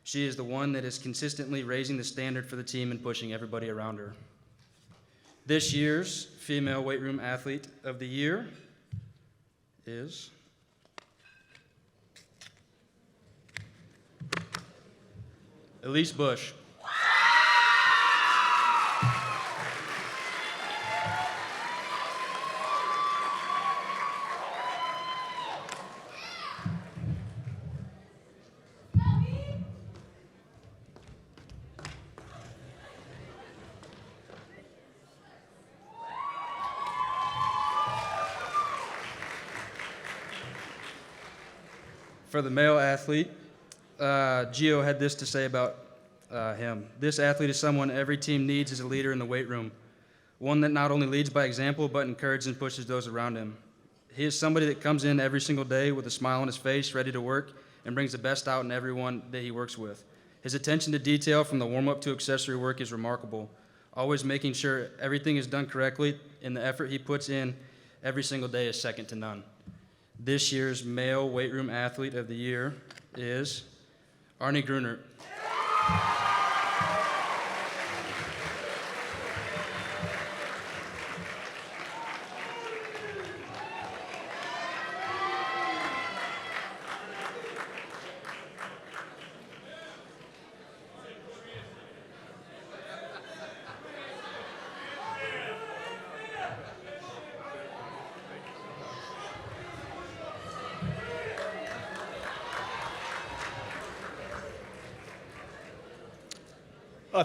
S16: She is the one that is consistently raising the standard for the team and pushing everybody around her. This year's Female Weight Room Athlete of the Year is Elise Bush. For the male athlete, Gio had this to say about him. This athlete is someone every team needs as a leader in the weight room, one that not only leads by example, but encourages and pushes those around him. He is somebody that comes in every single day with a smile on his face, ready to work, and brings the best out in everyone that he works with. His attention to detail from the warm-up to accessory work is remarkable, always making sure everything is done correctly, and the effort he puts in every single day is second to none. This year's Male Weight Room Athlete of the Year is Arnie Grunert.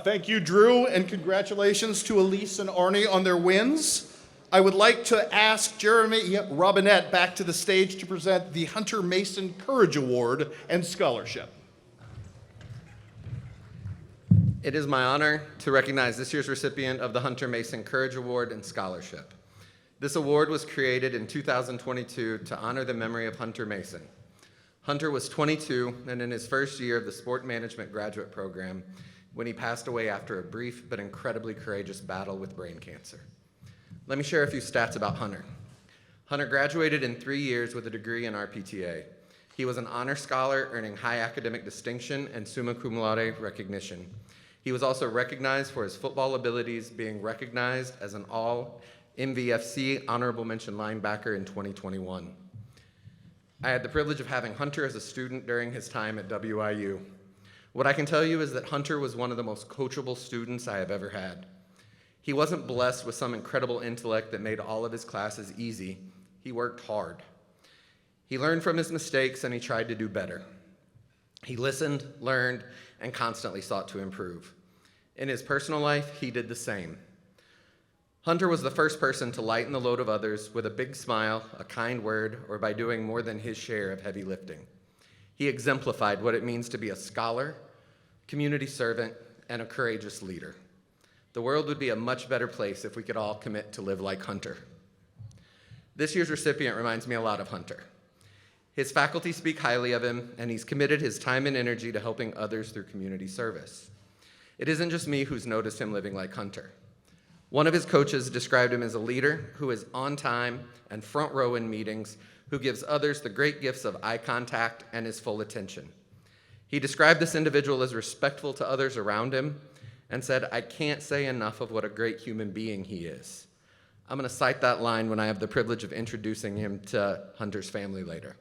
S1: Thank you, Drew, and congratulations to Elise and Arnie on their wins. I would like to ask Jeremy Robinette back to the stage to present the Hunter Mason Courage Award and Scholarship.
S17: It is my honor to recognize this year's recipient of the Hunter Mason Courage Award and Scholarship. This award was created in 2022 to honor the memory of Hunter Mason. Hunter was 22 and in his first year of the Sport Management Graduate Program when he passed away after a brief but incredibly courageous battle with brain cancer. Let me share a few stats about Hunter. Hunter graduated in 3 years with a degree in RPTA. He was an honor scholar, earning high academic distinction and summa cum laude recognition. He was also recognized for his football abilities, being recognized as an all-MVFC honorable mention linebacker in 2021. I had the privilege of having Hunter as a student during his time at WIU. What I can tell you is that Hunter was one of the most coachable students I have ever had. He wasn't blessed with some incredible intellect that made all of his classes easy. He worked hard. He learned from his mistakes and he tried to do better. He listened, learned, and constantly sought to improve. In his personal life, he did the same. Hunter was the first person to lighten the load of others with a big smile, a kind word, or by doing more than his share of heavy lifting. He exemplified what it means to be a scholar, community servant, and a courageous leader. The world would be a much better place if we could all commit to live like Hunter. This year's recipient reminds me a lot of Hunter. His faculty speak highly of him, and he's committed his time and energy to helping others through community service. It isn't just me who's noticed him living like Hunter. One of his coaches described him as a leader who is on time and front row in meetings, who gives others the great gifts of eye contact and his full attention. He described this individual as respectful to others around him and said, "I can't say enough of what a great human being he is." I'm going to cite that line when I have the privilege of introducing him to Hunter's family later.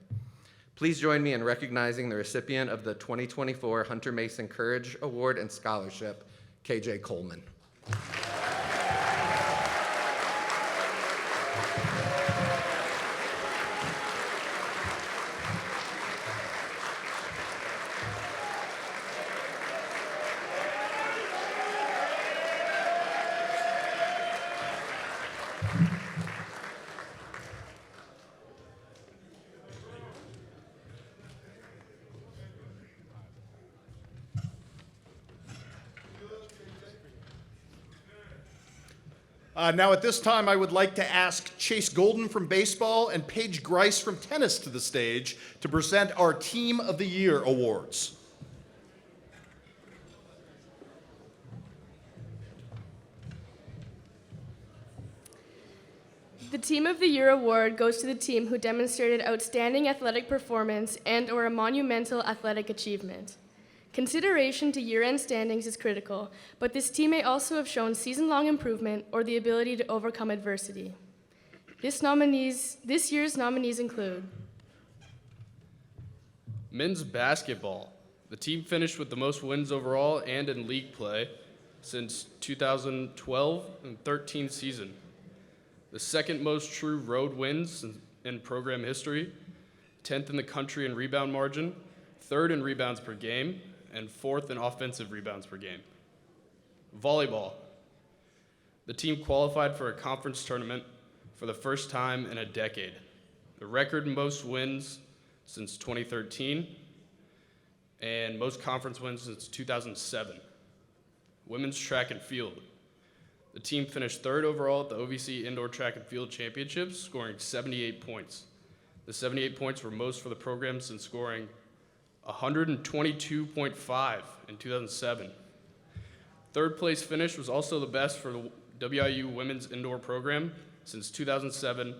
S17: Please join me in recognizing the recipient of the 2024 Hunter Mason Courage Award and Scholarship, KJ Coleman.
S1: Now at this time, I would like to ask Chase Golden from baseball and Paige Grice from tennis to the stage to present our Team of the Year awards.
S18: The Team of the Year award goes to the team who demonstrated outstanding athletic performance and/or a monumental athletic achievement. Consideration to year-end standings is critical, but this team may also have shown season-long improvement or the ability to overcome adversity. This year's nominees include
S19: men's basketball. The team finished with the most wins overall and in league play since 2012 and 13 season. The second most true road wins in program history, 10th in the country in rebound margin, 3rd in rebounds per game, and 4th in offensive rebounds per game. Volleyball. The team qualified for a conference tournament for the first time in a decade. The record most wins since 2013, and most conference wins since 2007. Women's track and field. The team finished 3rd overall at the OVC Indoor Track and Field Championships, scoring 78 points. The 78 points were most for the program since scoring 122.5 in 2007. 3rd place finish was also the best for the WIU women's indoor program since 2007,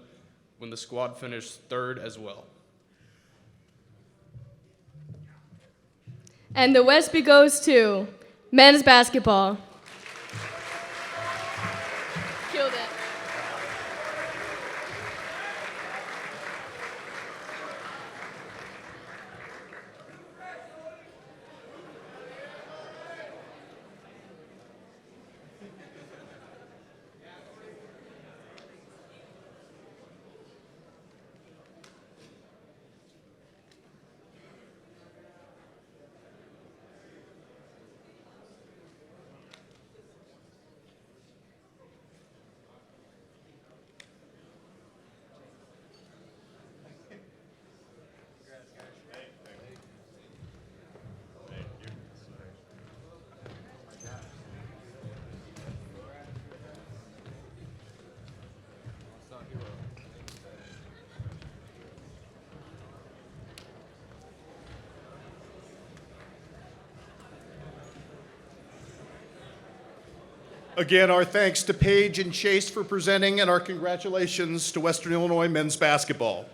S19: when the squad finished 3rd as well.
S18: And the Wespy goes to men's basketball. Killed it.
S1: Again, our thanks to Paige and Chase for presenting, and our congratulations to Western Illinois men's basketball.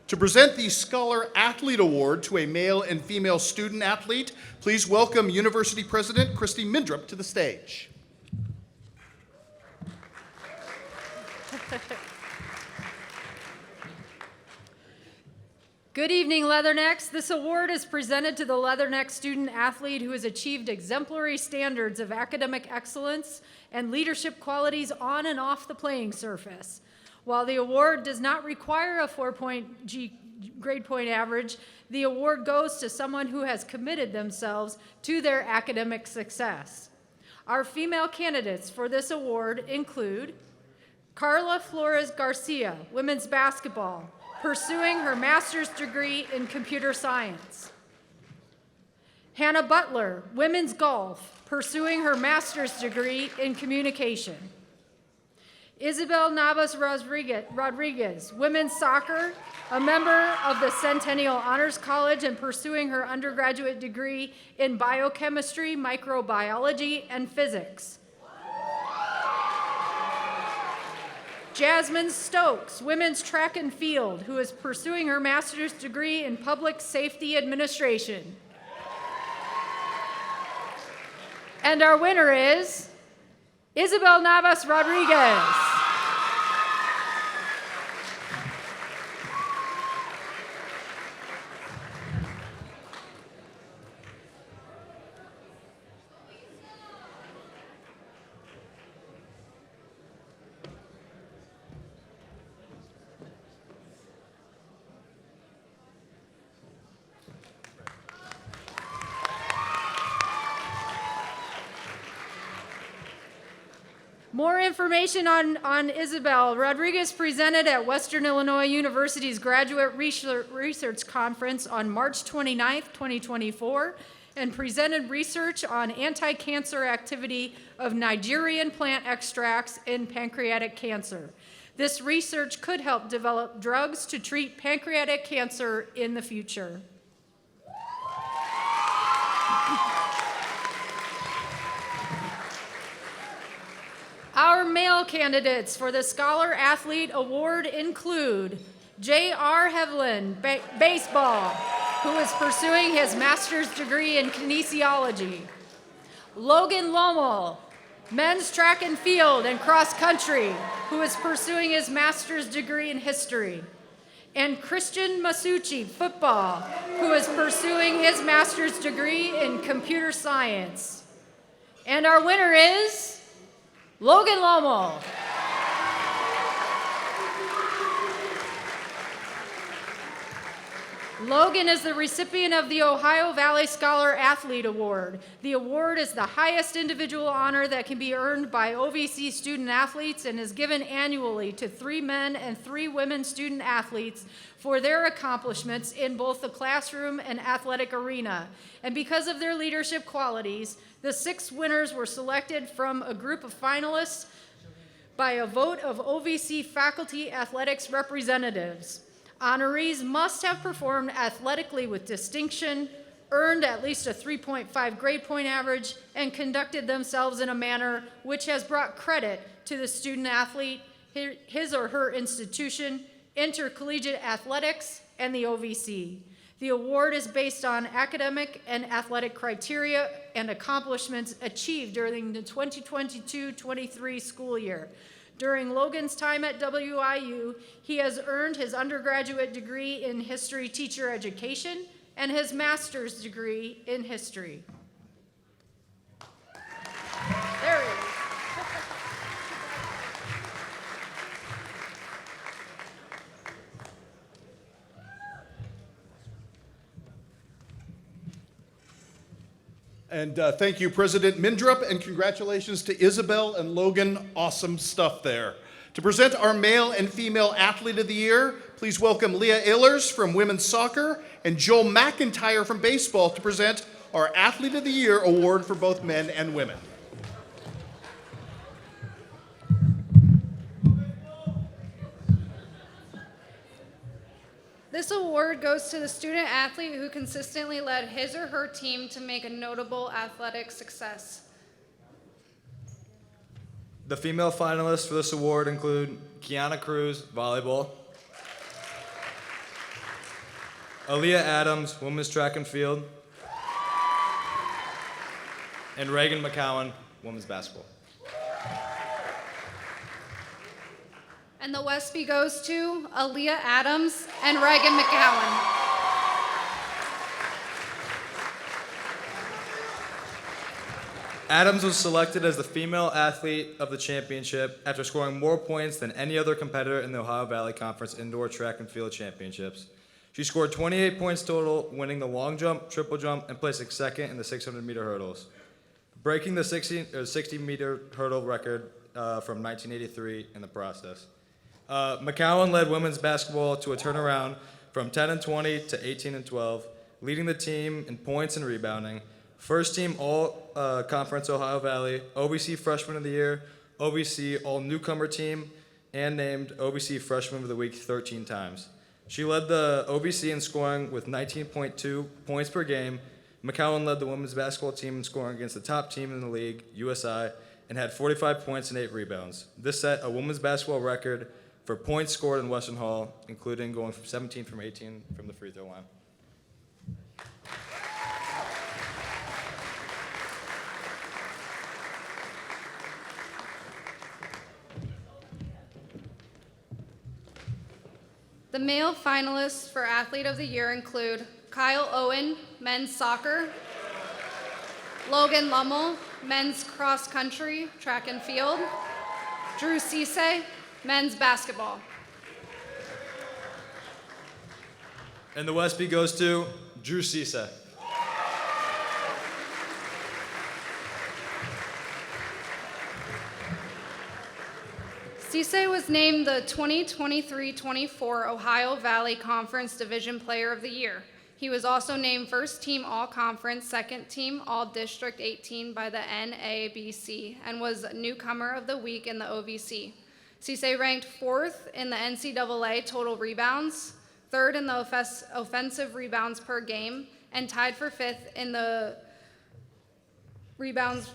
S1: To present the Scholar Athlete Award to a male and female student athlete, please welcome University President Christy Mindrup to the stage.
S20: Good evening, Leathernecks. This award is presented to the Leatherneck student athlete who has achieved exemplary standards of academic excellence and leadership qualities on and off the playing surface. While the award does not require a 4-point grade point average, the award goes to someone who has committed themselves to their academic success. Our female candidates for this award include Carla Flores Garcia, women's basketball, pursuing her master's degree in computer science. Hannah Butler, women's golf, pursuing her master's degree in communication. Isabel Navas Rodriguez, women's soccer, a member of the Centennial Honors College and pursuing her undergraduate degree in biochemistry, microbiology, and physics. Jasmine Stokes, women's track and field, who is pursuing her master's degree in public safety administration. And our winner is Isabel Navas Rodriguez. More information on Isabel. Rodriguez presented at Western Illinois University's Graduate Research Conference on March 29th, 2024, and presented research on anti-cancer activity of Nigerian plant extracts in pancreatic cancer. This research could help develop drugs to treat pancreatic cancer in the future. Our male candidates for the Scholar Athlete Award include J.R. Hevlin, baseball, who is pursuing his master's degree in kinesiology. Logan Lommel, men's track and field and cross country, who is pursuing his master's degree in history. And Christian Masucci, football, who is pursuing his master's degree in computer science. And our winner is Logan Lommel. Logan is the recipient of the Ohio Valley Scholar Athlete Award. The award is the highest individual honor that can be earned by OVC student athletes and is given annually to 3 men and 3 women student athletes for their accomplishments in both the classroom and athletic arena. And because of their leadership qualities, the 6 winners were selected from a group of finalists by a vote of OVC faculty athletics representatives. Honorees must have performed athletically with distinction, earned at least a 3.5 grade point average, and conducted themselves in a manner which has brought credit to the student athlete, his or her institution, intercollegiate athletics, and the OVC. The award is based on academic and athletic criteria and accomplishments achieved during the 2022-23 school year. During Logan's time at WIU, he has earned his undergraduate degree in history teacher education and his master's degree in history. There he is.
S1: And thank you, President Mindrup, and congratulations to Isabel and Logan. Awesome stuff there. To present our male and female athlete of the year, please welcome Leah Ehlers from women's soccer and Joel McIntyre from baseball to present our Athlete of the Year award for both men and women.
S21: This award goes to the student athlete who consistently led his or her team to make a notable athletic success.
S22: The female finalists for this award include Kiana Cruz, volleyball, Aaliyah Adams, women's track and field, and Reagan McCowan, women's basketball.
S21: And the Wespy goes to Aaliyah Adams and Reagan McCowan.
S22: Adams was selected as the female athlete of the championship after scoring more points than any other competitor in the Ohio Valley Conference Indoor Track and Field Championships. She scored 28 points total, winning the long jump, triple jump, and placing second in the 600-meter hurdles, breaking the 60-meter hurdle record from 1983 in the process. McCowan led women's basketball to a turnaround from 10-20 to 18-12, leading the team in points and rebounding. First team All-Conference Ohio Valley, OVC Freshman of the Year, OVC All-Newcomer Team, and named OVC Freshman of the Week 13 times. She led the OVC in scoring with 19.2 points per game. McCowan led the women's basketball team in scoring against the top team in the league, USI, and had 45 points and 8 rebounds. This set a women's basketball record for points scored in Western Hall, including going from 17 from 18 from the free throw line.
S21: The male finalists for Athlete of the Year include Kyle Owen, men's soccer, Logan Lommel, men's cross country, track and field, Drew Cisse, men's basketball.
S22: And the Wespy goes to Drew Cisse.
S21: Cisse was named the 2023-24 Ohio Valley Conference Division Player of the Year. He was also named First Team All-Conference, Second Team All-District 18 by the NABC, and was Newcomer of the Week in the OVC. Cisse ranked 4th in the NCAA total rebounds, 3rd in the offensive rebounds per game, and tied for 5th in the rebounds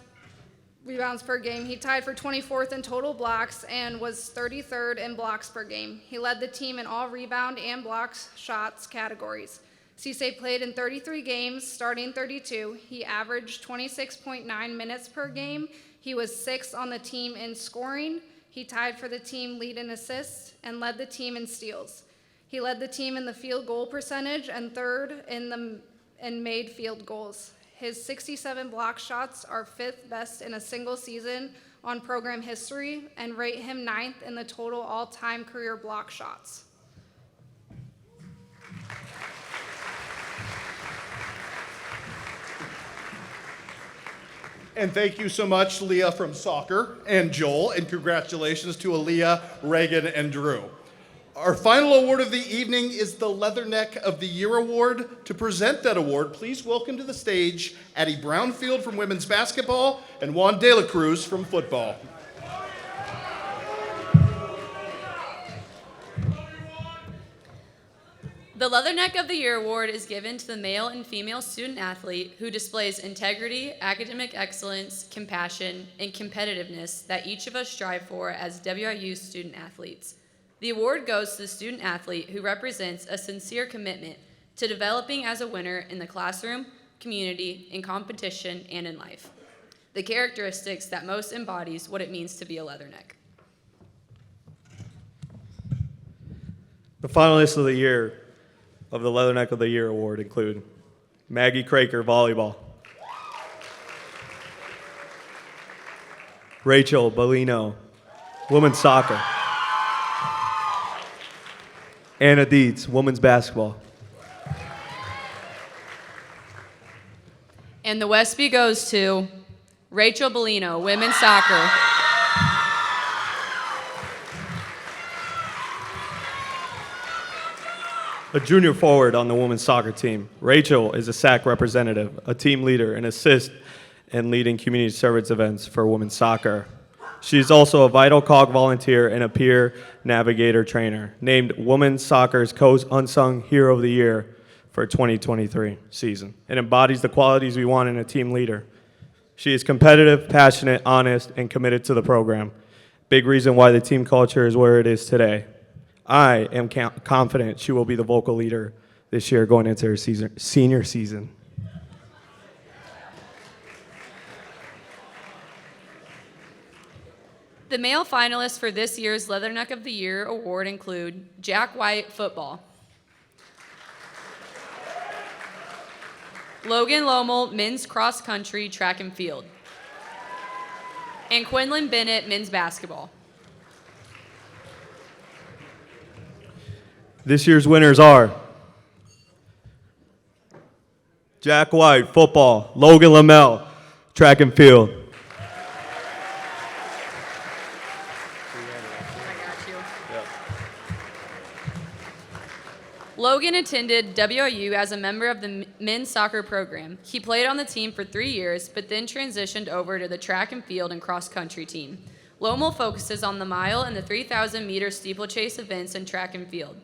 S21: per game. He tied for 24th in total blocks and was 33rd in blocks per game. He led the team in all rebound and blocks shots categories. Cisse played in 33 games, starting 32. He averaged 26.9 minutes per game. He was 6th on the team in scoring. He tied for the team lead in assists and led the team in steals. He led the team in the field goal percentage and 3rd in made field goals. His 67 block shots are 5th best in a single season on program history and rate him 9th in the total all-time career block shots.
S1: And thank you so much, Leah from soccer, and Joel, and congratulations to Aaliyah, Reagan, and Drew. Our final award of the evening is the Leatherneck of the Year Award. To present that award, please welcome to the stage Addie Brownfield from women's basketball and Juan De La Cruz from football.
S5: The Leatherneck of the Year Award is given to the male and female student athlete who displays integrity, academic excellence, compassion, and competitiveness that each of us strive for as WIU student athletes. The award goes to the student athlete who represents a sincere commitment to developing as a winner in the classroom, community, in competition, and in life. The characteristics that most embodies what it means to be a Leatherneck.
S7: The finalists of the year of the Leatherneck of the Year Award include Maggie Craker, volleyball; Rachel Bellino, women's soccer; Anna Dietz, women's basketball;
S5: And the Wespy goes to Rachel Bellino, women's soccer.
S7: a junior forward on the women's soccer team. Rachel is a SAC representative, a team leader, and assist in leading community service events for women's soccer. She's also a Vital Cog volunteer and a peer navigator trainer, named Women's Soccer's Co-Unsung Hero of the Year for 2023 season, and embodies the qualities we want in a team leader. She is competitive, passionate, honest, and committed to the program. Big reason why the team culture is where it is today. I am confident she will be the vocal leader this year going into her senior season.
S5: The male finalists for this year's Leatherneck of the Year award include Jack White, football; Logan Lomel, men's cross country, track and field; and Quinlan Bennett, men's basketball.
S7: This year's winners are Jack White, football; Logan Lamel, track and field;
S5: Logan attended WIU as a member of the men's soccer program. He played on the team for 3 years, but then transitioned over to the track and field and cross country team. Lomel focuses on the mile and the 3,000 meter steeplechase events in track and field.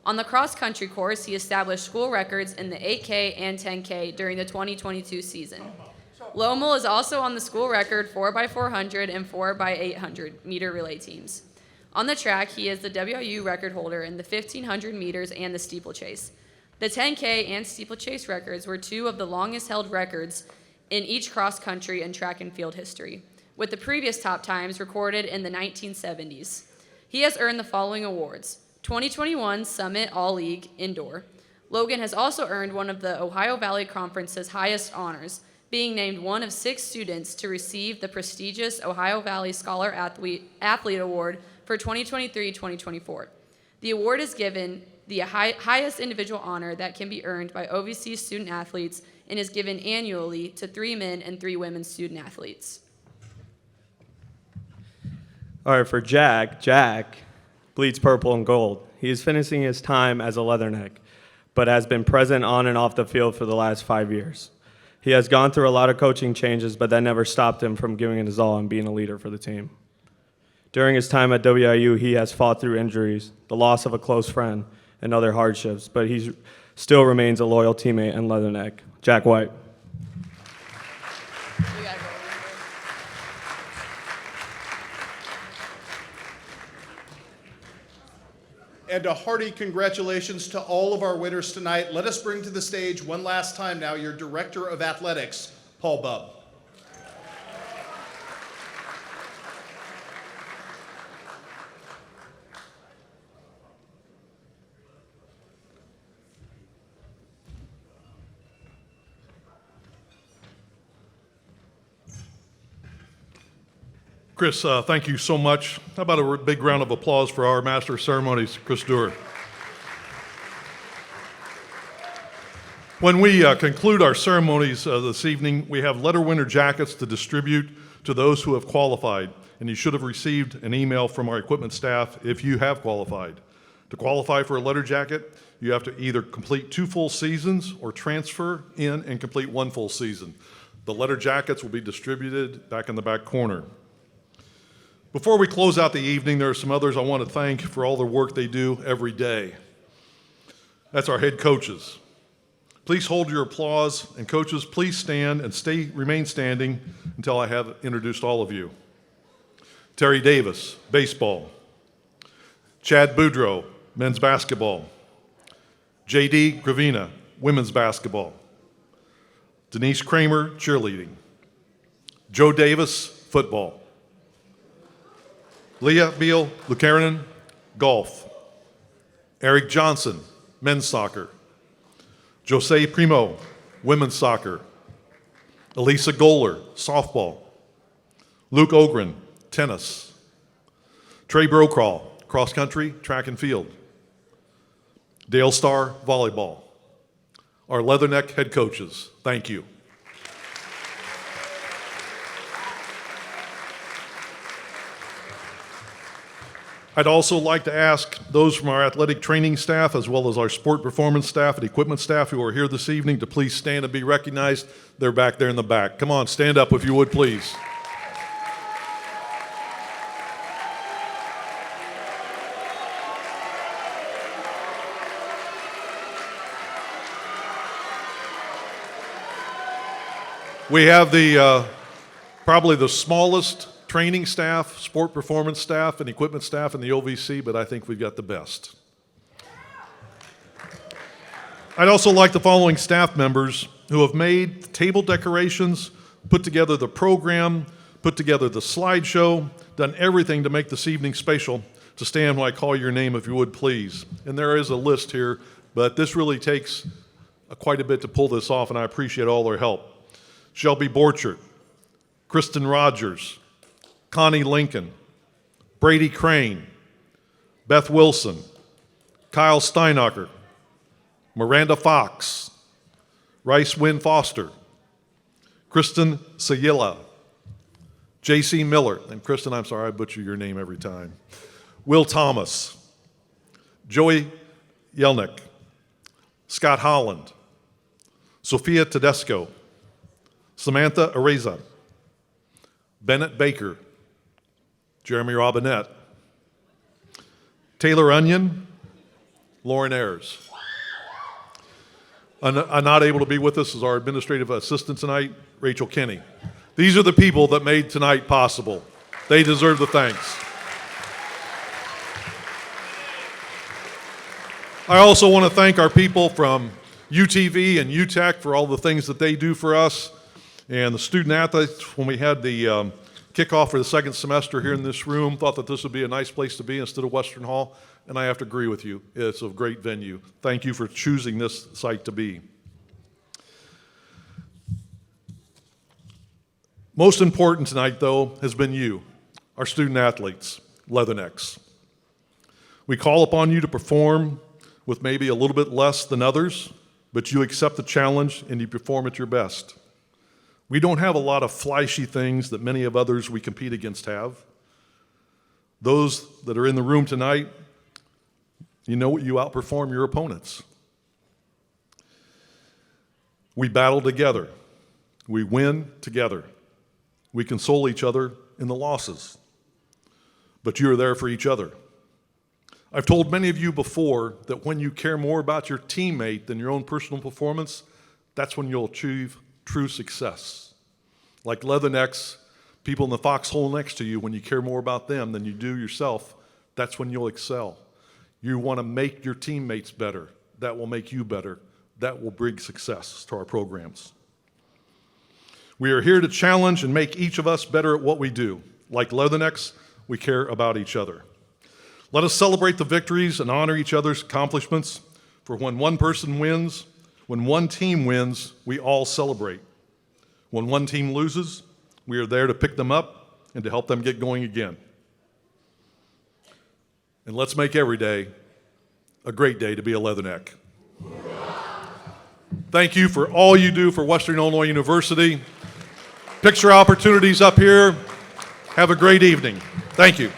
S5: On the cross country course, he established school records in the 8K and 10K during the 2022 season. Lomel is also on the school record 4x400 and 4x800 meter relay teams. On the track, he is the WIU record holder in the 1,500 meters and the steeplechase. The 10K and steeplechase records were two of the longest held records in each cross country and track and field history, with the previous top times recorded in the 1970s. He has earned the following awards: 2021 Summit All-League Indoor. Logan has also earned one of the Ohio Valley Conference's highest honors, being named one of 6 students to receive the prestigious Ohio Valley Scholar Athlete Award for 2023-2024. The award is given the highest individual honor that can be earned by OVC student athletes and is given annually to 3 men and 3 women student athletes.
S7: All right, for Jack bleeds purple and gold. He is finishing his time as a Leatherneck, but has been present on and off the field for the last 5 years. He has gone through a lot of coaching changes, but that never stopped him from giving it his all and being a leader for the team. During his time at WIU, he has fought through injuries, the loss of a close friend, and other hardships, but he still remains a loyal teammate and Leatherneck. Jack White.
S1: and a hearty congratulations to all of our winners tonight. Let us bring to the stage one last time now your Director of Athletics, Paul Bubb.
S2: Chris, thank you so much. How about a big round of applause for our Master of Ceremonies, Chris Dewar. When we conclude our ceremonies this evening, we have letter winner jackets to distribute to those who have qualified, and you should have received an email from our equipment staff if you have qualified. To qualify for a letter jacket, you have to either complete 2 full seasons or transfer in and complete 1 full season. The letter jackets will be distributed back in the back corner. Before we close out the evening, there are some others I want to thank for all the work they do every day. That's our head coaches. Please hold your applause, and coaches, please stand and remain standing until I have introduced all of you. Terry Davis, baseball. Chad Boudreau, men's basketball. J.D. Gravina, women's basketball. Denise Kramer, cheerleading. Joe Davis, football. Leah Beal Lucanen, golf. Eric Johnson, men's soccer. Jose Primo, women's soccer. Elisa Goller, softball. Luke Ogren, tennis. Trey Brocraw, cross country, track and field. Dale Starr, volleyball. Our Leatherneck head coaches, thank you. I'd also like to ask those from our athletic training staff as well as our sport performance staff and equipment staff who are here this evening to please stand and be recognized. They're back there in the back. Come on, stand up if you would, please. We have probably the smallest training staff, sport performance staff, and equipment staff in the OVC, but I think we've got the best. I'd also like the following staff members who have made table decorations, put together the program, put together the slideshow, done everything to make this evening special, to stand when I call your name if you would please. And there is a list here, but this really takes quite a bit to pull this off, and I appreciate all their help. Shelby Borchert, Kristen Rogers, Connie Lincoln, Brady Crane, Beth Wilson, Kyle Steinacher, Miranda Fox, Rice Wynn Foster, Kristen Sayila, J.C. Miller, and Kristen, I'm sorry, I butcher your name every time, Will Thomas, Joey Yelnick, Scott Holland, Sophia Tedesco, Samantha Areza, Bennett Baker, Jeremy Robinette, Taylor Onion, Lauren Ayers. Not able to be with us is our administrative assistant tonight, Rachel Kinney. These are the people that made tonight possible. They deserve the thanks. I also want to thank our people from UTV and UTEC for all the things that they do for us, and the student athletes. When we had the kickoff for the second semester here in this room, thought that this would be a nice place to be instead of Western Hall, and I have to agree with you. It's a great venue. Thank you for choosing this site to be. Most important tonight, though, has been you, our student athletes, Leathernecks. We call upon you to perform with maybe a little bit less than others, but you accept the challenge and you perform at your best. We don't have a lot of flashy things that many of others we compete against have. Those that are in the room tonight, you know you outperform your opponents. We battle together. We win together. We console each other in the losses. But you are there for each other. I've told many of you before that when you care more about your teammate than your own personal performance, that's when you'll achieve true success. Like Leathernecks, people in the foxhole next to you, when you care more about them than you do yourself, that's when you'll excel. You want to make your teammates better. That will make you better. That will bring success to our programs. We are here to challenge and make each of us better at what we do. Like Leathernecks, we care about each other. Let us celebrate the victories and honor each other's accomplishments. For when one person wins, when one team wins, we all celebrate. When one team loses, we are there to pick them up and to help them get going again. And let's make every day a great day to be a Leatherneck. Thank you for all you do for Western Illinois University. Picture opportunities up here. Have a great evening. Thank you.